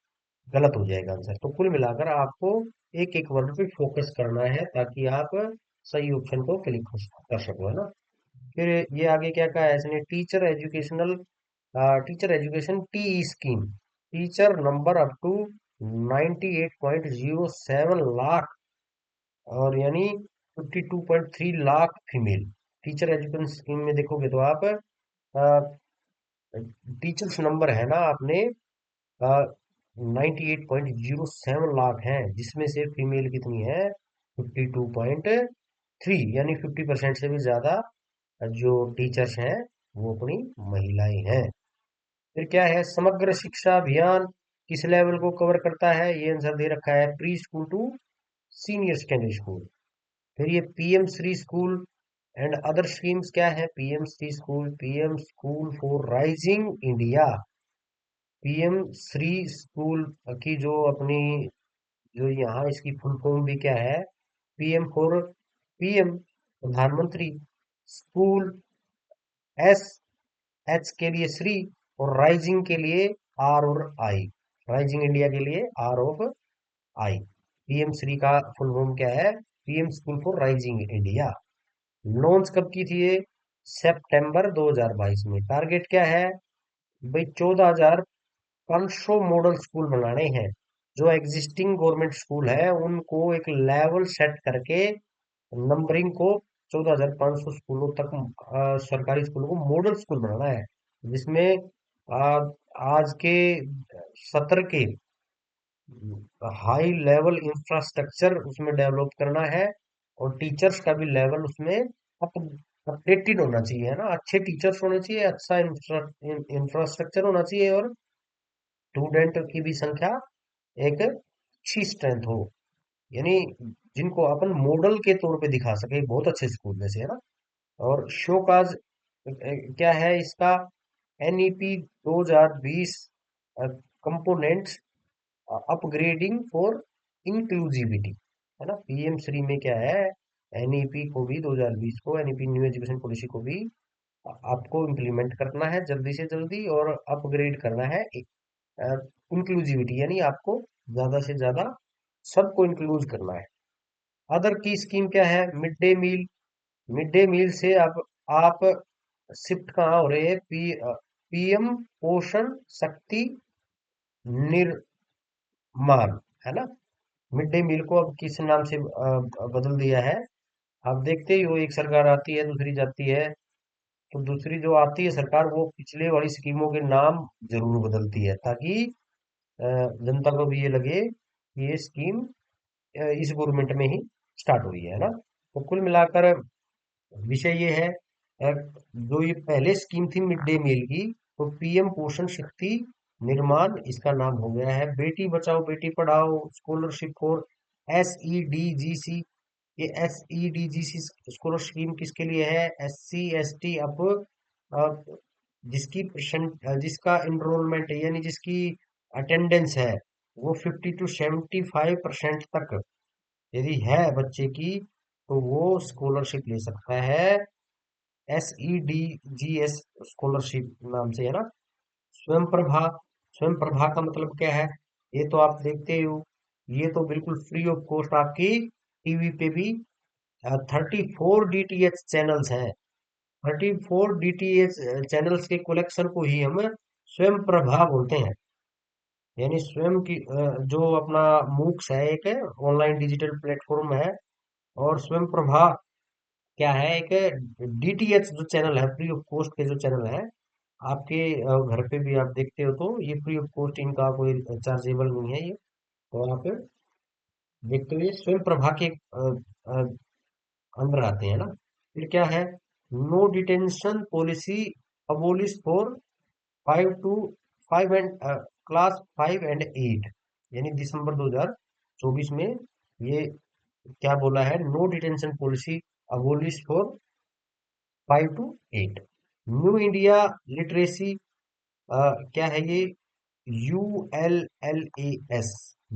Speaker 1: गलत हो जाएगा आंसर। तो कुल मिलाकर आपको एक एक वर्ड पे फोकस करना है ताकि आप सही ऑप्शन को क्लिक कर सको, है ना। फिर ये आगे क्या कहा है इसने? Teacher education T scheme, teacher number up to 98.07 lakh, और यानी 52.3 lakh female. Teacher education scheme में देखोगे तो आप टीचर्स नंबर है ना आपने 98.07 लाख है, जिसमें से फीमेल कितनी है? 52.3, यानी 50% से भी ज्यादा जो टीचर्स हैं वो अपनी महिलाएं हैं। फिर क्या है? समग्र शिक्षा अभियान किस लेवल को कवर करता है? ये आंसर दे रखा है pre school to senior secondary school. फिर ये PM Shri school and other schemes क्या है? PM Shri school, PM school for rising India, PM Shri school की जो अपनी, जो यहाँ इसकी फुल फॉर्म भी क्या है? पीएम फॉर, पीएम प्रधानमंत्री, स्कूल एस, एच के लिए श्री, और राइजिंग के लिए आर और आई, राइजिंग इंडिया के लिए R of I. PM Shri का फुल फॉर्म क्या है? PM school for rising India. Launch कब की थी ये? सितंबर 2022 में। टारगेट क्या है भाई? 14,500 मॉडल स्कूल बनाने हैं। जो एग्जिस्टिंग गवर्नमेंट स्कूल है उनको एक लेवल सेट करके नंबरिंग को 14,500 स्कूलों तक, सरकारी स्कूलों को मॉडल स्कूल बनाना है, जिसमें आज के सत्र के हाई लेवल इंफ्रास्ट्रक्चर उसमें डेवलप करना है, और टीचर्स का भी लेवल उसमें अप अपडेटेड होना चाहिए, है ना। अच्छे टीचर्स होने चाहिए, अच्छा इंफ्रास्ट्रक्चर होना चाहिए, और स्टूडेंट की भी संख्या एक अच्छी स्ट्रेंथ हो, यानी जिनको अपन मॉडल के तौर पे दिखा सके बहुत अच्छे स्कूल में से, है ना। और शो काज क्या है इसका? NEP 2020 components upgrading for inclusivity, है ना। पीएम श्री में क्या है? एनईपी को भी 2020 को, एनईपी न्यू एजुकेशन पॉलिसी को भी आपको इम्प्लीमेंट करना है जल्दी से जल्दी, और अपग्रेड करना है इंक्लूसिविटी, यानी आपको ज्यादा से ज्यादा सबको इंक्लूड करना है। अदर की स्कीम क्या है? Mid day meal, mid day meal से अब आप शिफ्ट कहाँ हो रहे हैं? पीएम पोषण शक्ति निर्माण, है ना। मिड डे मील को अब किस नाम से बदल दिया है? आप देखते ही हो, एक सरकार आती है दूसरी जाती है, तो दूसरी जो आती है सरकार वो पिछले वाली स्कीमों के नाम जरूर बदलती है, ताकि जनता को भी ये लगे कि ये स्कीम इस गवर्नमेंट में ही स्टार्ट हुई है ना। तो कुल मिलाकर विषय ये है, जो ये पहले स्कीम थी मिड डे मील की, तो पीएम पोषण शक्ति निर्माण इसका नाम हो गया है Beti Bachao Beti Padhao scholarship for SEDGC। ये SEDGC स्कॉलर स्कीम किसके लिए है? SC ST, अब जिसका एनरोलमेंट है, यानी जिसकी अटेंडेंस है वो 50 to 75% तक यदि है बच्चे की, तो वो स्कॉलरशिप ले सकता है। SEDGS स्कॉलरशिप नाम से, है ना। स्वयं प्रभा, स्वयं प्रभा का मतलब क्या है? ये तो आप देखते ही हो, ये तो बिल्कुल फ्री ऑफ कॉस्ट आपकी टीवी पे भी 34 DTH चैनल्स हैं, 34 डीटीएच चैनल्स के कलेक्शन को ही हम स्वयं प्रभा बोलते हैं। यानी स्वयं की जो अपना मूक्स है, एक ऑनलाइन डिजिटल प्लेटफॉर्म है। और स्वयं प्रभा क्या है, एक डीटीएच जो चैनल है, फ्री ऑफ कॉस्ट के जो चैनल है, आपके घर पे भी आप देखते हो तो ये फ्री ऑफ कॉस्ट, इनका कोई चार्जेबल नहीं है ये। तो आप देखते हो ये स्वयं प्रभा के अ, अंदर आते हैं ना। फिर क्या है, no detention policy abolish for 5 and class 5 and 8, यानी दिसंबर 2024 में ये क्या बोला है, no detention policy abolish for 5 to 8। New India literacy क्या है ये, ULLAS,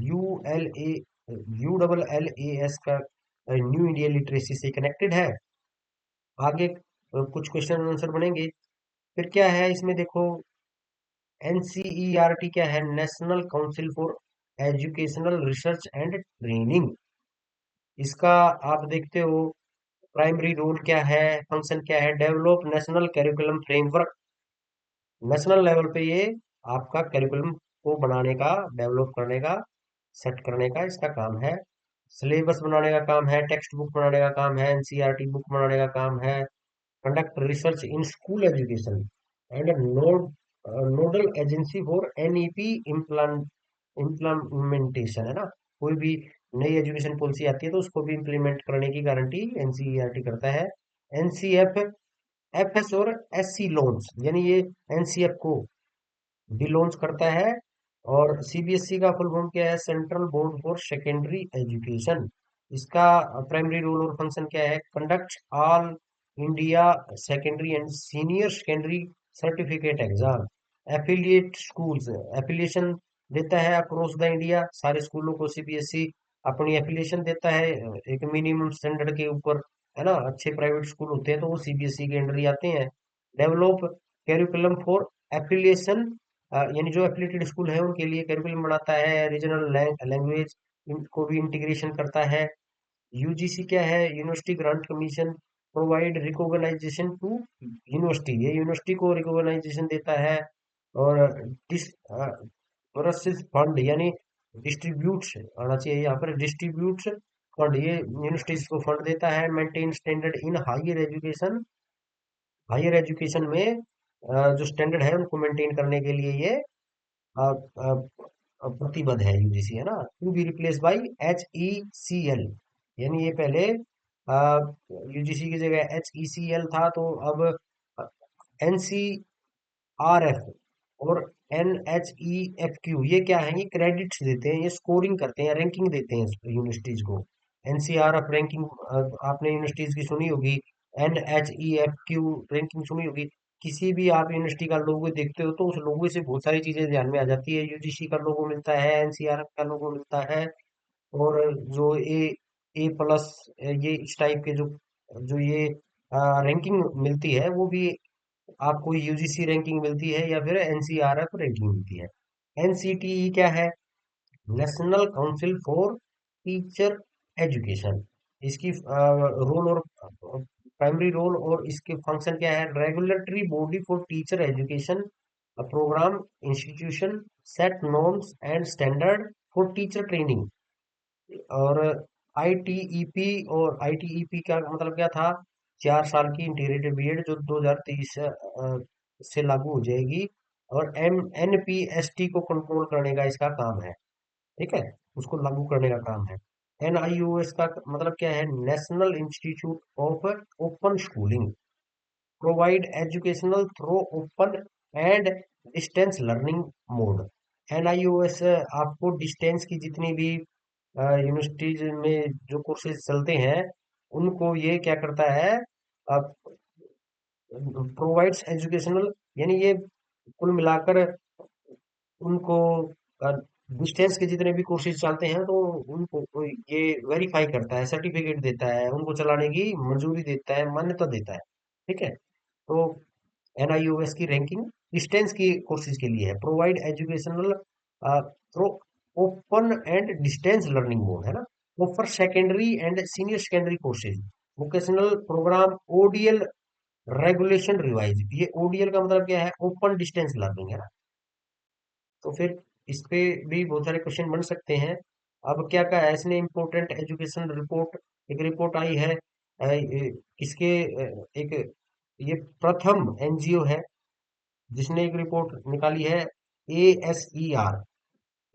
Speaker 1: ULA ULLAS का न्यू इंडिया लिटरेसी से कनेक्टेड है। आगे कुछ क्वेश्चन आंसर बनेंगे। फिर क्या है इसमें देखो, NCERT क्या है, national council for educational research and training. इसका आप देखते हो प्राइमरी रोल क्या है, फंक्शन क्या है, develop national curriculum framework. National level पे ये आपका करिकुलम को बनाने का, डेवलप करने का, सेट करने का इसका काम है। सिलेबस बनाने का काम है, टेक्स्ट बुक बनाने का काम है, NCERT बुक बनाने का काम है। Conduct research in school education and nodal agency for NEP implementation, है ना। कोई भी नई एजुकेशन पॉलिसी आती है तो उसको भी इम्प्लीमेंट करने की गारंटी NCERT करता है। NCF FS और SC लोन्स, यानी ये NCF को भी लॉन्च करता है। और CBSE का फुल फॉर्म क्या है, central board for secondary education. इसका प्राइमरी रोल और फंक्शन क्या है, conduct all India secondary and senior secondary certificate exam. Affiliate schools, affiliation देता है अक्रॉस द इंडिया, सारे स्कूलों को CBSE अपनी एफिलिएशन देता है एक मिनिमम स्टैंडर्ड के ऊपर, है ना। अच्छे प्राइवेट स्कूल होते हैं तो वो CBSE के अंडर ही आते हैं। डेवलप कैरिकुलम फॉर एफिलिएशन, यानी जो एफिलिएटेड स्कूल है उनके लिए करिकुलम बनाता है। रीजनल लैंग्वेज को भी इंटीग्रेशन करता है। UGC क्या है, university grant commission provide recognisation to university, ये यूनिवर्सिटी को रिकॉग्नाइजेशन देता है। और डिस फंड, यानी डिस्ट्रीब्यूट्स आना चाहिए यहाँ पर, डिस्ट्रीब्यूट्स फंड, ये यूनिवर्सिटीज को फंड देता है। Maintain standard in higher education, higher education में जो स्टैंडर्ड है उनको मेंटेन करने के लिए ये अ, अ, प्रतिबद्ध है UGC, है ना। To be replace by HECL, यानी ये पहले UGC की जगह HECL था, तो अब NCRF और NHEFQ ये क्या है, ये क्रेडिट्स देते हैं, ये स्कोरिंग करते हैं, रैंकिंग देते हैं यूनिवर्सिटीज को। NCRF रैंकिंग आपने यूनिवर्सिटीज की सुनी होगी, NHEFQ रैंकिंग सुनी होगी। किसी भी आप यूनिवर्सिटी का लोगो देखते हो तो उस लोगो से बहुत सारी चीजें ध्यान में आ जाती है। UGC का लोगो मिलता है, NCRF का लोगो मिलता है। और जो A+ ये इस टाइप के जो जो ये रैंकिंग मिलती है वो भी आपको UGC रैंकिंग मिलती है या फिर NCRF रैंकिंग मिलती है। NCTE क्या है, national council for teacher education. इसकी रोल और प्राइमरी रोल और इसके फंक्शन क्या है, regulatory body for teacher education programme institution, set norms and standard for teacher training. और ITEP, और ITEP का मतलब क्या था, 4 साल की इंटीग्रेटेड बीएड जो 2023 से लागू हो जाएगी। और NPST को कंट्रोल करने का इसका काम है, ठीक है, उसको लागू करने का काम है। NIOS का मतलब क्या है, national institute of open schooling, provide educational through open and distance learning mode. NIOS आपको डिस्टेंस की जितनी भी यूनिवर्सिटीज में जो कोर्सेज चलते हैं उनको ये क्या करता है, प्रोवाइड्स एजुकेशनल, यानी ये कुल मिलाकर उनको डिस्टेंस के जितने भी कोर्सेज चलते हैं तो उनको ये वेरीफाई करता है, सर्टिफिकेट देता है, उनको चलाने की मंजूरी देता है, मान्यता देता है, ठीक है। तो NIOS की रैंकिंग डिस्टेंस की कोर्सेज के लिए है। Provide educational through open and distance learning mode, है ना। Offer secondary and senior secondary courses, vocational programme ODL regulation revise, ये ओडीएल का मतलब क्या है, ओपन डिस्टेंस लर्निंग है ना। तो फिर इस पे भी बहुत सारे क्वेश्चन बन सकते हैं। अब क्या कहा है इसने, इम्पोर्टेंट एजुकेशन रिपोर्ट, एक रिपोर्ट आई है किसके, एक ये प्रथम एनजीओ है जिसने एक रिपोर्ट निकाली है, A S E R.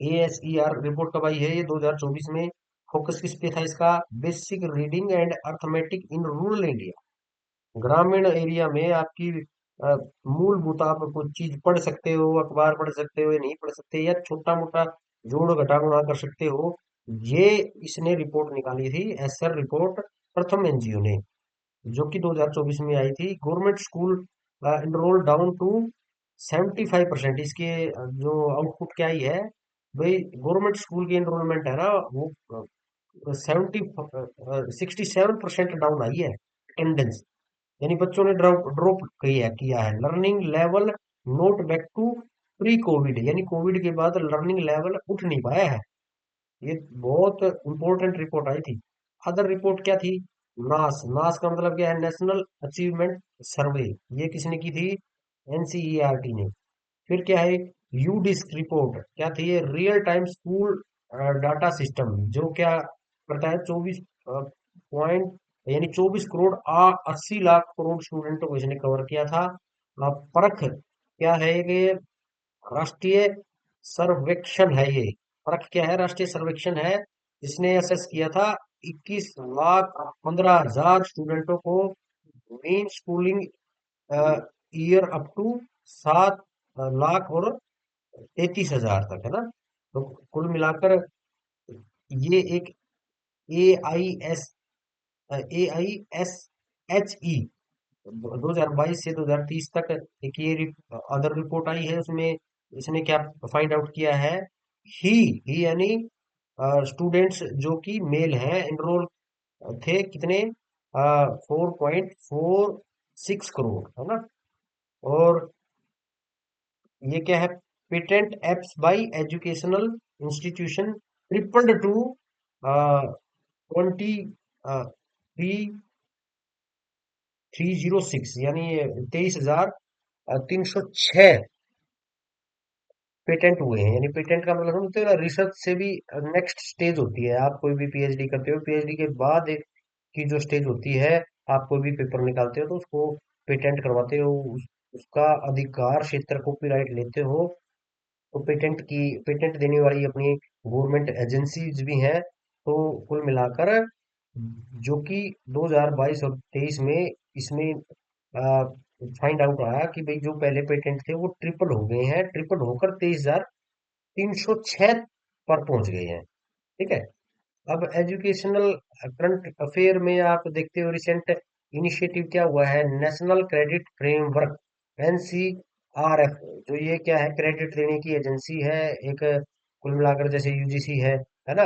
Speaker 1: A S E R report कब आई है, ये 2024 में। फोकस किस पे था इसका, basic reading and arithmetic in rural India. ग्रामीण एरिया में आपकी अ, मूलभूत आप कुछ चीज पढ़ सकते हो, अखबार पढ़ सकते हो या नहीं पढ़ सकते, या छोटा मोटा जोड़ घटा गुणा कर सकते हो। ये इसने रिपोर्ट निकाली थी, एसआर रिपोर्ट, प्रथम एनजीओ ने, जो कि 2024 में आई थी। Government school enrol down to 75%। इसके जो आउटपुट क्या ही है भाई, गवर्नमेंट स्कूल की एनरोलमेंट है ना वो 67% डाउन आई है अटेंडेंस, यानी बच्चों ने ड्रॉप ड्रॉप किया है। Learning level not back to pre covid, यानी कोविड के बाद लर्निंग लेवल उठ नहीं पाया है। ये बहुत इंपॉर्टेंट रिपोर्ट आई थी। अदर रिपोर्ट क्या थी, नास, नास का मतलब क्या है, नेशनल अचीवमेंट सर्वे, ये किसने की थी, एनसीईआरटी ने। फिर क्या है, यूडिस्क रिपोर्ट क्या थी, ये real time school data system, जो क्या करता है, 24 पॉइंट, यानी 24 करोड़ 80 लाख स्टूडेंटों को इसने कवर किया था। परख क्या है कि राष्ट्रीय सर्वेक्षण है ये, परख क्या है, राष्ट्रीय सर्वेक्षण है। इसने असेस किया था 21,15,000 स्टूडेंटों को, main schooling year up to 7 lakh और 33,000 तक, है ना। तो कुल मिलाकर ये एक ए आई एस एच ई 2022 से 2030 तक एक ये अदर रिपोर्ट आई है, उसमें इसने क्या फाइंड आउट किया है, ही ही यानी स्टूडेंट्स जो कि मेल हैं, एनरोल थे कितने, 4.46 करोड़, है ना। और ये क्या है, patent apps by educational institution tripled to 23,306, यानी 23,306 पेटेंट हुए हैं। यानी पेटेंट का मतलब समझते हो ना, रिसर्च से भी नेक्स्ट स्टेज होती है। आप कोई भी पीएचडी करते हो, पीएचडी के बाद एक की जो स्टेज होती है, आप कोई भी पेपर निकालते हो तो उसको पेटेंट करवाते हो, उसका अधिकार क्षेत्र कॉपीराइट लेते हो। तो पेटेंट देने वाली अपनी गवर्नमेंट एजेंसीज भी हैं। तो कुल मिलाकर जो कि 2022 और 23 में इसमें फाइंड आउट आया कि भाई जो पहले पेटेंट थे वो ट्रिपल हो गए हैं, ट्रिपल होकर 23,306 पर पहुंच गए हैं। ठीक है। अब एजुकेशनल करंट अफेयर में आप देखते हो, रिसेंट इनिशिएटिव क्या हुआ है, नेशनल क्रेडिट फ्रेमवर्क, एनसीआरएफ। जो ये क्या है, क्रेडिट देने की एजेंसी है एक, कुल मिलाकर जैसे यूजीसी है ना,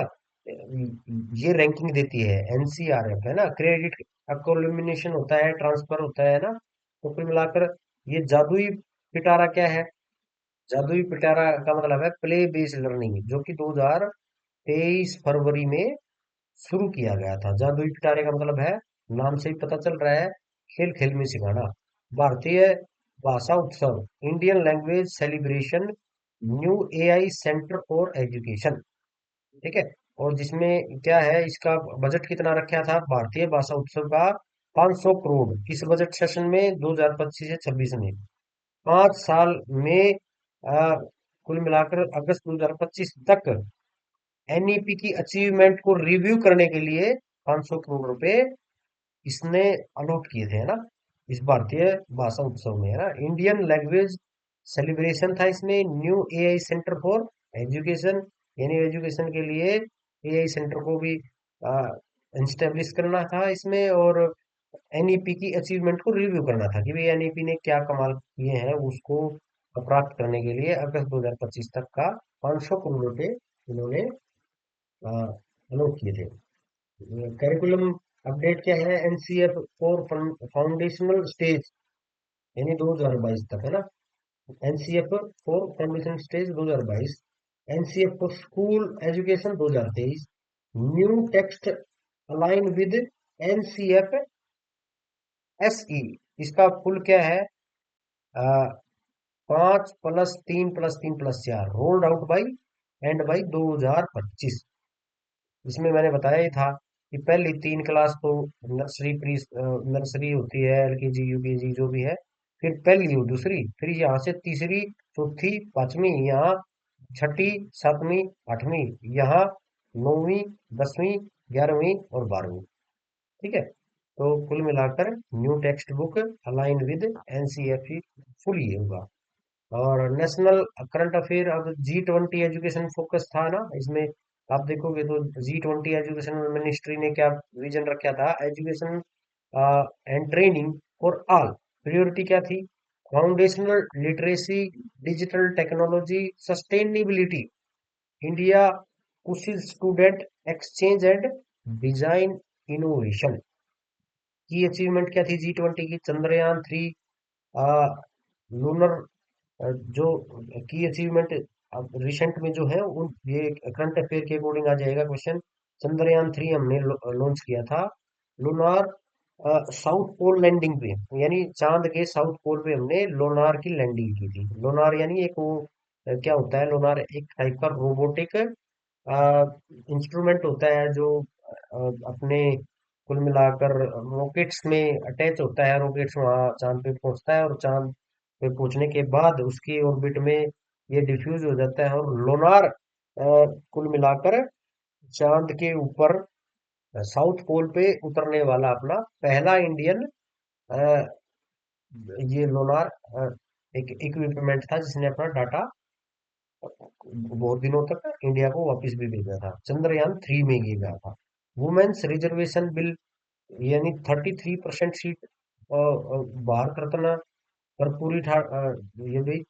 Speaker 1: ये रैंकिंग देती है एनसीआरएफ, है ना। क्रेडिट अकोलमिनेशन होता है, ट्रांसफर होता है ना। तो कुल मिलाकर ये जादुई पिटारा क्या है, जादुई पिटारा का मतलब है प्ले बेस्ड लर्निंग, जो कि 2023 फरवरी में शुरू किया गया था। जादुई पिटारे का मतलब है, नाम से ही पता चल रहा है, खेल खेल में सिखाना। भारतीय भाषा उत्सव, Indian language celebration, new AI centre for education. ठीक है। और जिसमें क्या है, इसका बजट कितना रखा था भारतीय भाषा उत्सव का, 500 करोड़, किस बजट सेशन में, 2025 से 26 में। 5 साल में कुल मिलाकर अगस्त 2025 तक एनईपी की अचीवमेंट को रिव्यू करने के लिए 500 करोड़ रुपए इसने अलॉट किए थे, है ना, इस भारतीय भाषा उत्सव में, है ना। इंडियन लैंग्वेज सेलिब्रेशन था इसमें, new AI centre for education, यानी एजुकेशन के लिए एआई सेंटर को भी इंस्टेब्लिश करना था इसमें, और एनईपी की अचीवमेंट को रिव्यू करना था कि भाई एनईपी ने क्या कमाल किए हैं, उसको प्राप्त करने के लिए अगस्त 2025 तक का 500 करोड़ रुपए इन्होंने अलॉट किए थे। करिकुलम अपडेट क्या है, एनसीएफ फॉर फाउंडेशनल स्टेज, यानी 2022 तक, है ना। NCF for foundation stage 2022, NCF for school education 2023, new text align with NCF SE इसका फुल क्या है? 5+3+3+4 rolled out by and by 2025। इसमें मैंने बताया ही था कि पहली 3 क्लास तो नर्सरी प्री नर्सरी होती है, एलकेजी यूकेजी जो भी है, फिर पहली हो दूसरी, फिर यहाँ से तीसरी, चौथी, पांचवी, यहाँ छठी, सातवीं, आठवीं, यहाँ नौवीं, 10वीं, 11वीं और 12वीं। ठीक है, तो कुल मिलाकर new text book align with NCERT full ये होगा। और नेशनल करंट अफेयर, अब G20 एजुकेशन फोकस था ना इसमें, आप देखोगे तो G20 एजुकेशन मिनिस्ट्री ने क्या विजन रखा था? Education and training for all. Priority क्या थी? Foundational literacy, digital technology, sustainability, India pushes student exchange and design innovation. Key achievement क्या थी G20 की? चंद्रयान 3, लूनर, जो की अचीवमेंट अब रिसेंट में जो है उन ये करंट अफेयर के अकॉर्डिंग आ जाएगा क्वेश्चन। चंद्रयान 3 हमने लॉन्च किया था। लूनार साउथ पोल लैंडिंग पे, यानी चांद के साउथ पोल पे हमने लोनार की लैंडिंग की थी। लोनार यानी एक वो क्या होता है? लोनार एक टाइप का रोबोटिक इंस्ट्रूमेंट होता है जो अपने कुल मिलाकर रॉकेट्स में अटैच होता है। रॉकेट्स वहाँ चांद पे पहुंचता है और चांद पे पहुंचने के बाद उसकी ऑर्बिट में ये डिफ्यूज हो जाता है। और लोनार कुल मिलाकर चांद के ऊपर साउथ पोल पे उतरने वाला अपना पहला इंडियन ये लोनार एक इक्विपमेंट था जिसने अपना डाटा बहुत दिनों तक इंडिया को वापस भी भेजा था। चंद्रयान 3 में ये गया था। वुमेन्स रिजर्वेशन बिल, यानी 33% सीट भारत रत्न कर्पूरी ये भी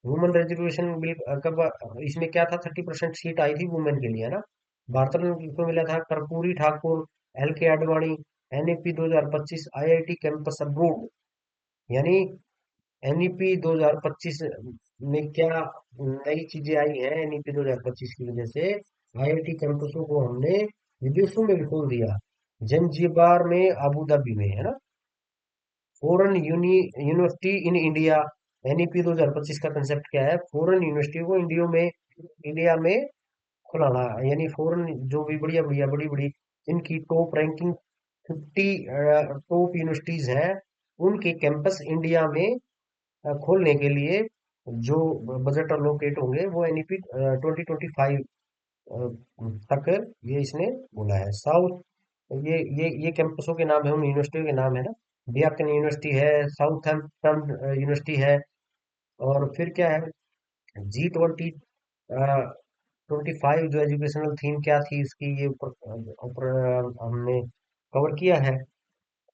Speaker 1: वुमेन रिजर्वेशन बिल कब इसमें क्या था? 30% सीट आई थी वुमेन के लिए, है ना। भारत रत्न को मिला था Karpoori Thakur, LK Advani. NEP 2025 IIT campus abroad, यानी NEP 2025 में क्या नई चीजें आई हैं? NEP 2025 की वजह से IIT कैंपसों को हमने विदेशों में भी खोल दिया। जंजीबार में, अबू धाबी में, है ना। Foreign university in India, NEP 2025 का कंसेप्ट क्या है? फॉरेन यूनिवर्सिटी को इंडिया में खुलाना, यानी फॉरेन जो भी बढ़िया बढ़िया बड़ी बड़ी इनकी टॉप रैंकिंग 50 टॉप यूनिवर्सिटीज हैं, उनके कैंपस इंडिया में खोलने के लिए जो बजट अलोकेट होंगे वो NEP 2025 तक ये इसने बोला है। साउथ, ये कैंपसों के नाम है, उन यूनिवर्सिटियों के नाम है ना। डेक्कन यूनिवर्सिटी है, साउथहैम्पटन यूनिवर्सिटी है। और फिर क्या है? G25 जो एजुकेशनल थीम क्या थी इसकी, ये ऊपर हमने कवर किया है।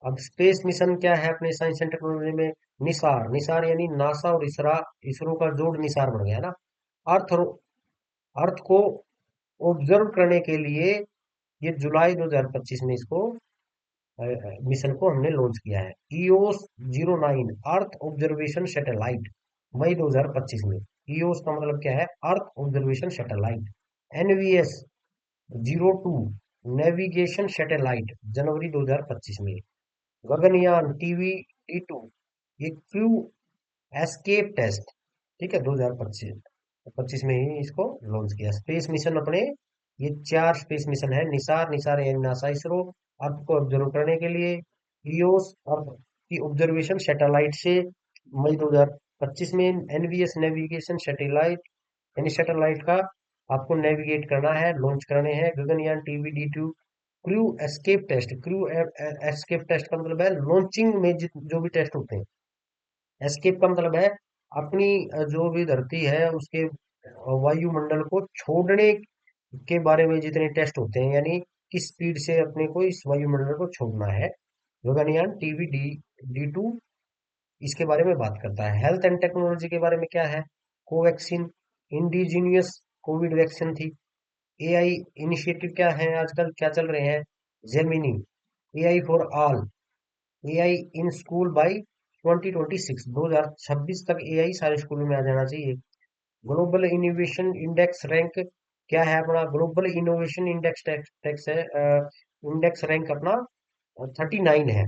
Speaker 1: अब स्पेस मिशन क्या है अपने साइंस एंड टेक्नोलॉजी में? निसार, निसार यानी नासा और इसरा, इसरो का जोड़ निसार बन गया ना। अर्थ अर्थ को ऑब्जर्व करने के लिए ये जुलाई 2025 में इसको मिशन को हमने लॉन्च किया है। EOS-09 अर्थ ऑब्जर्वेशन सैटेलाइट, मई 2025 में। EOS का मतलब क्या है? Earth observation satellite. NVS-02 navigation satellite, जनवरी 2025 में। गगनयान TVD-2 ये क्रू एस्केप टेस्ट, ठीक है, 2025 में ही इसको लॉन्च किया। स्पेस मिशन अपने ये 4 स्पेस मिशन है। निसार, निसार यानी नासा इसरो, अर्थ को ऑब्जर्व करने के लिए। ईओस, अर्थ की ऑब्जर्वेशन सैटेलाइट से, मई 2025 में। NVS नेविगेशन सैटेलाइट, यानी सैटेलाइट का आपको नेविगेट करना है, लॉन्च करने हैं। Gaganyaan TVD-2 crew escape test, crew escape test का मतलब है लॉन्चिंग में जो भी टेस्ट होते हैं। एस्केप का मतलब है अपनी जो भी धरती है उसके वायुमंडल को छोड़ने के बारे में जितने टेस्ट होते हैं, यानी किस स्पीड से अपने को इस वायुमंडल को छोड़ना है। गगनयान TVD-2 इसके बारे में बात करता है। हेल्थ एंड टेक्नोलॉजी के बारे में क्या है? कोवैक्सीन, इंडिजीनियस कोविड वैक्सीन थी। AI इनिशिएटिव क्या है आजकल, क्या चल रहे हैं? Gemini, AI for all, AI in school by 2026, 2026 तक AI सारे स्कूलों में आ जाना चाहिए। ग्लोबल इनोवेशन इंडेक्स रैंक क्या है अपना? ग्लोबल इनोवेशन इंडेक्स टैक्स है, इंडेक्स रैंक अपना 39 है।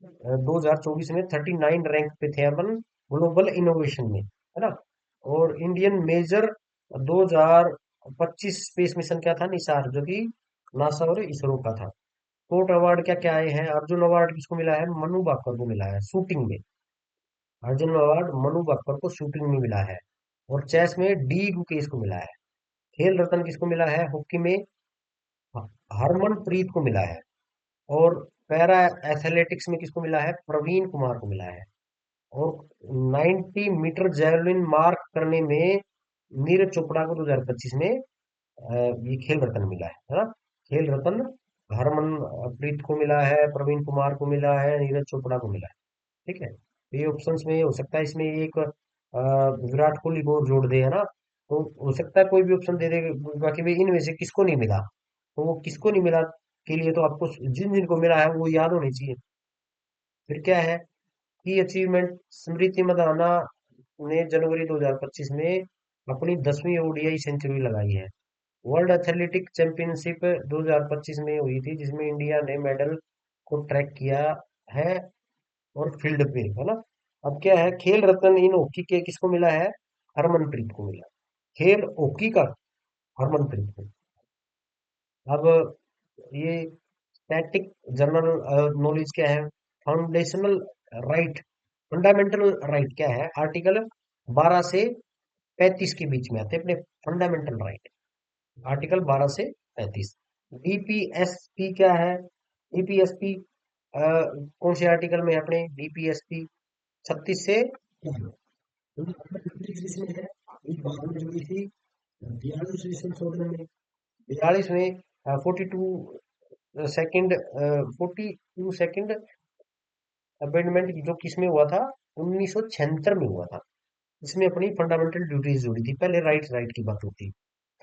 Speaker 1: 2024 में 39 रैंक पे थे अपन ग्लोबल इनोवेशन में, है ना। और इंडियन मेजर 2025 स्पेस मिशन क्या था, निसार, जो कि नासा और इसरो का था। कोर्ट अवार्ड क्या क्या आए हैं, अर्जुन अवार्ड किसको मिला है, मनु भाकर को मिला है शूटिंग में। अर्जुन अवार्ड मनु भाकर को शूटिंग में मिला है। और चेस में डी गुकेश को मिला है। खेल रत्न किसको मिला है, हॉकी में हरमनप्रीत को मिला है। और पैरा एथलेटिक्स में किसको मिला है, प्रवीण कुमार को मिला है। और 90 मीटर जैवलिन मार्क करने में नीरज चोपड़ा को 2025 में ये खेल रत्न मिला है ना। खेल रत्न हरमनप्रीत को मिला है, प्रवीण कुमार को मिला है, नीरज चोपड़ा को मिला है। ठीक है, तो ये ऑप्शंस में हो सकता है इसमें एक विराट कोहली को जोड़ दे, है ना। तो हो सकता है कोई भी ऑप्शन दे दे, बाकी भाई इनमें से किसको नहीं मिला, तो वो किसको नहीं मिला के लिए तो आपको जिन जिन को मिला है वो याद होनी चाहिए। फिर क्या है की अचीवमेंट, स्मृति मंदाना ने जनवरी 2025 में अपनी 10वीं ओडीआई सेंचुरी लगाई है। वर्ल्ड एथलेटिक चैंपियनशिप 2025 में हुई थी, जिसमें इंडिया ने मेडल को ट्रैक किया है और फील्ड पे, है ना। अब क्या है, खेल रत्न इन हॉकी के किसको मिला है, हरमनप्रीत को मिला। खेल हॉकी का हरमनप्रीत को। अब ये स्टैटिक जनरल नॉलेज क्या है, फाउंडेशनल राइट, फंडामेंटल राइट क्या है, आर्टिकल 12 से 35 के बीच में आते हैं अपने फंडामेंटल राइट। आर्टिकल 12 से 35। डीपीएसपी क्या है, डीपीएसपी कौन से आर्टिकल में है अपने, डीपीएसपी 36 से
Speaker 2: जिसमें है एक बाद में जुड़ी थी 42वीं संशोधन में।
Speaker 1: 42 में 42 सेकंड 42 सेकंड अमेंडमेंट जो किसमें हुआ था, 1976 में हुआ था। इसमें अपनी फंडामेंटल ड्यूटीज जुड़ी थी, पहले राइट राइट की बात होती।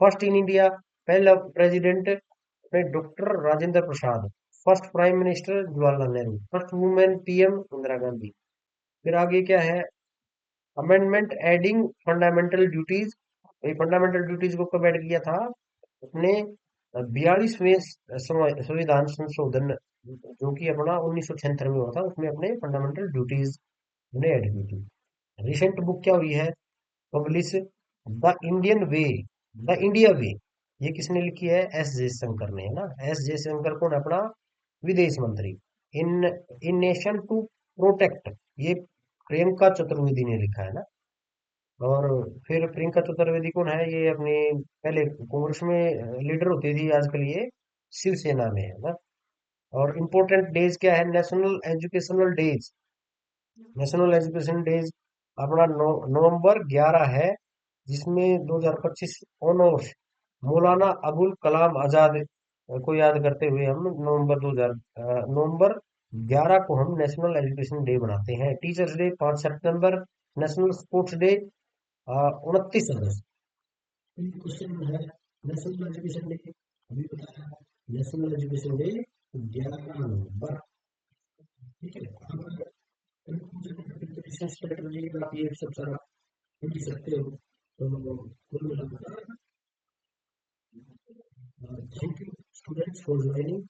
Speaker 1: फर्स्ट इन इंडिया, पहला प्रेसिडेंट अपने doctor Rajendra Prasad. First prime minister Jawaharlal Nehru. First women PM Indira Gandhi. फिर आगे क्या है, amendment adding fundamental duties. Fundamental duties को कब ऐड किया था, अपने 42वें संविधान संशोधन जो कि अपना 1976 में हुआ था, उसमें अपने फंडामेंटल ड्यूटीज ने ऐड की थी। रिसेंट बुक क्या हुई है publish, the Indian way, the India way. ये किसने लिखी है, एस जयशंकर ने, है ना। एस जयशंकर कौन है, अपना विदेश मंत्री। इन इन नेशन टू प्रोटेक्ट, ये प्रियंका चतुर्वेदी ने लिखा है ना। और फिर प्रियंका चतुर्वेदी कौन है, ये अपने पहले कांग्रेस में लीडर होती थी, आजकल ये शिवसेना में है ना। और इम्पोर्टेंट डेज क्या है, national educational days. National education days अपना नवंबर 11 है, जिसमें 2025 ऑनर्स मौलाना अबुल कलाम आजाद को याद करते हुए हम नवंबर 11 को हम नेशनल एजुकेशन डे बनाते हैं। टीचर्स डे 5 सितंबर। नेशनल स्पोर्ट्स डे 29 अगस्त।
Speaker 2: क्वेश्चन है नेशनल एजुकेशन डे, अभी बताया नेशनल एजुकेशन डे 11 नवंबर। ठीक है, रिसर्च स्ट्रेटजी आप ये सब सारा पढ़ सकते हो। तो कुल मिलाकर thank you students for joining.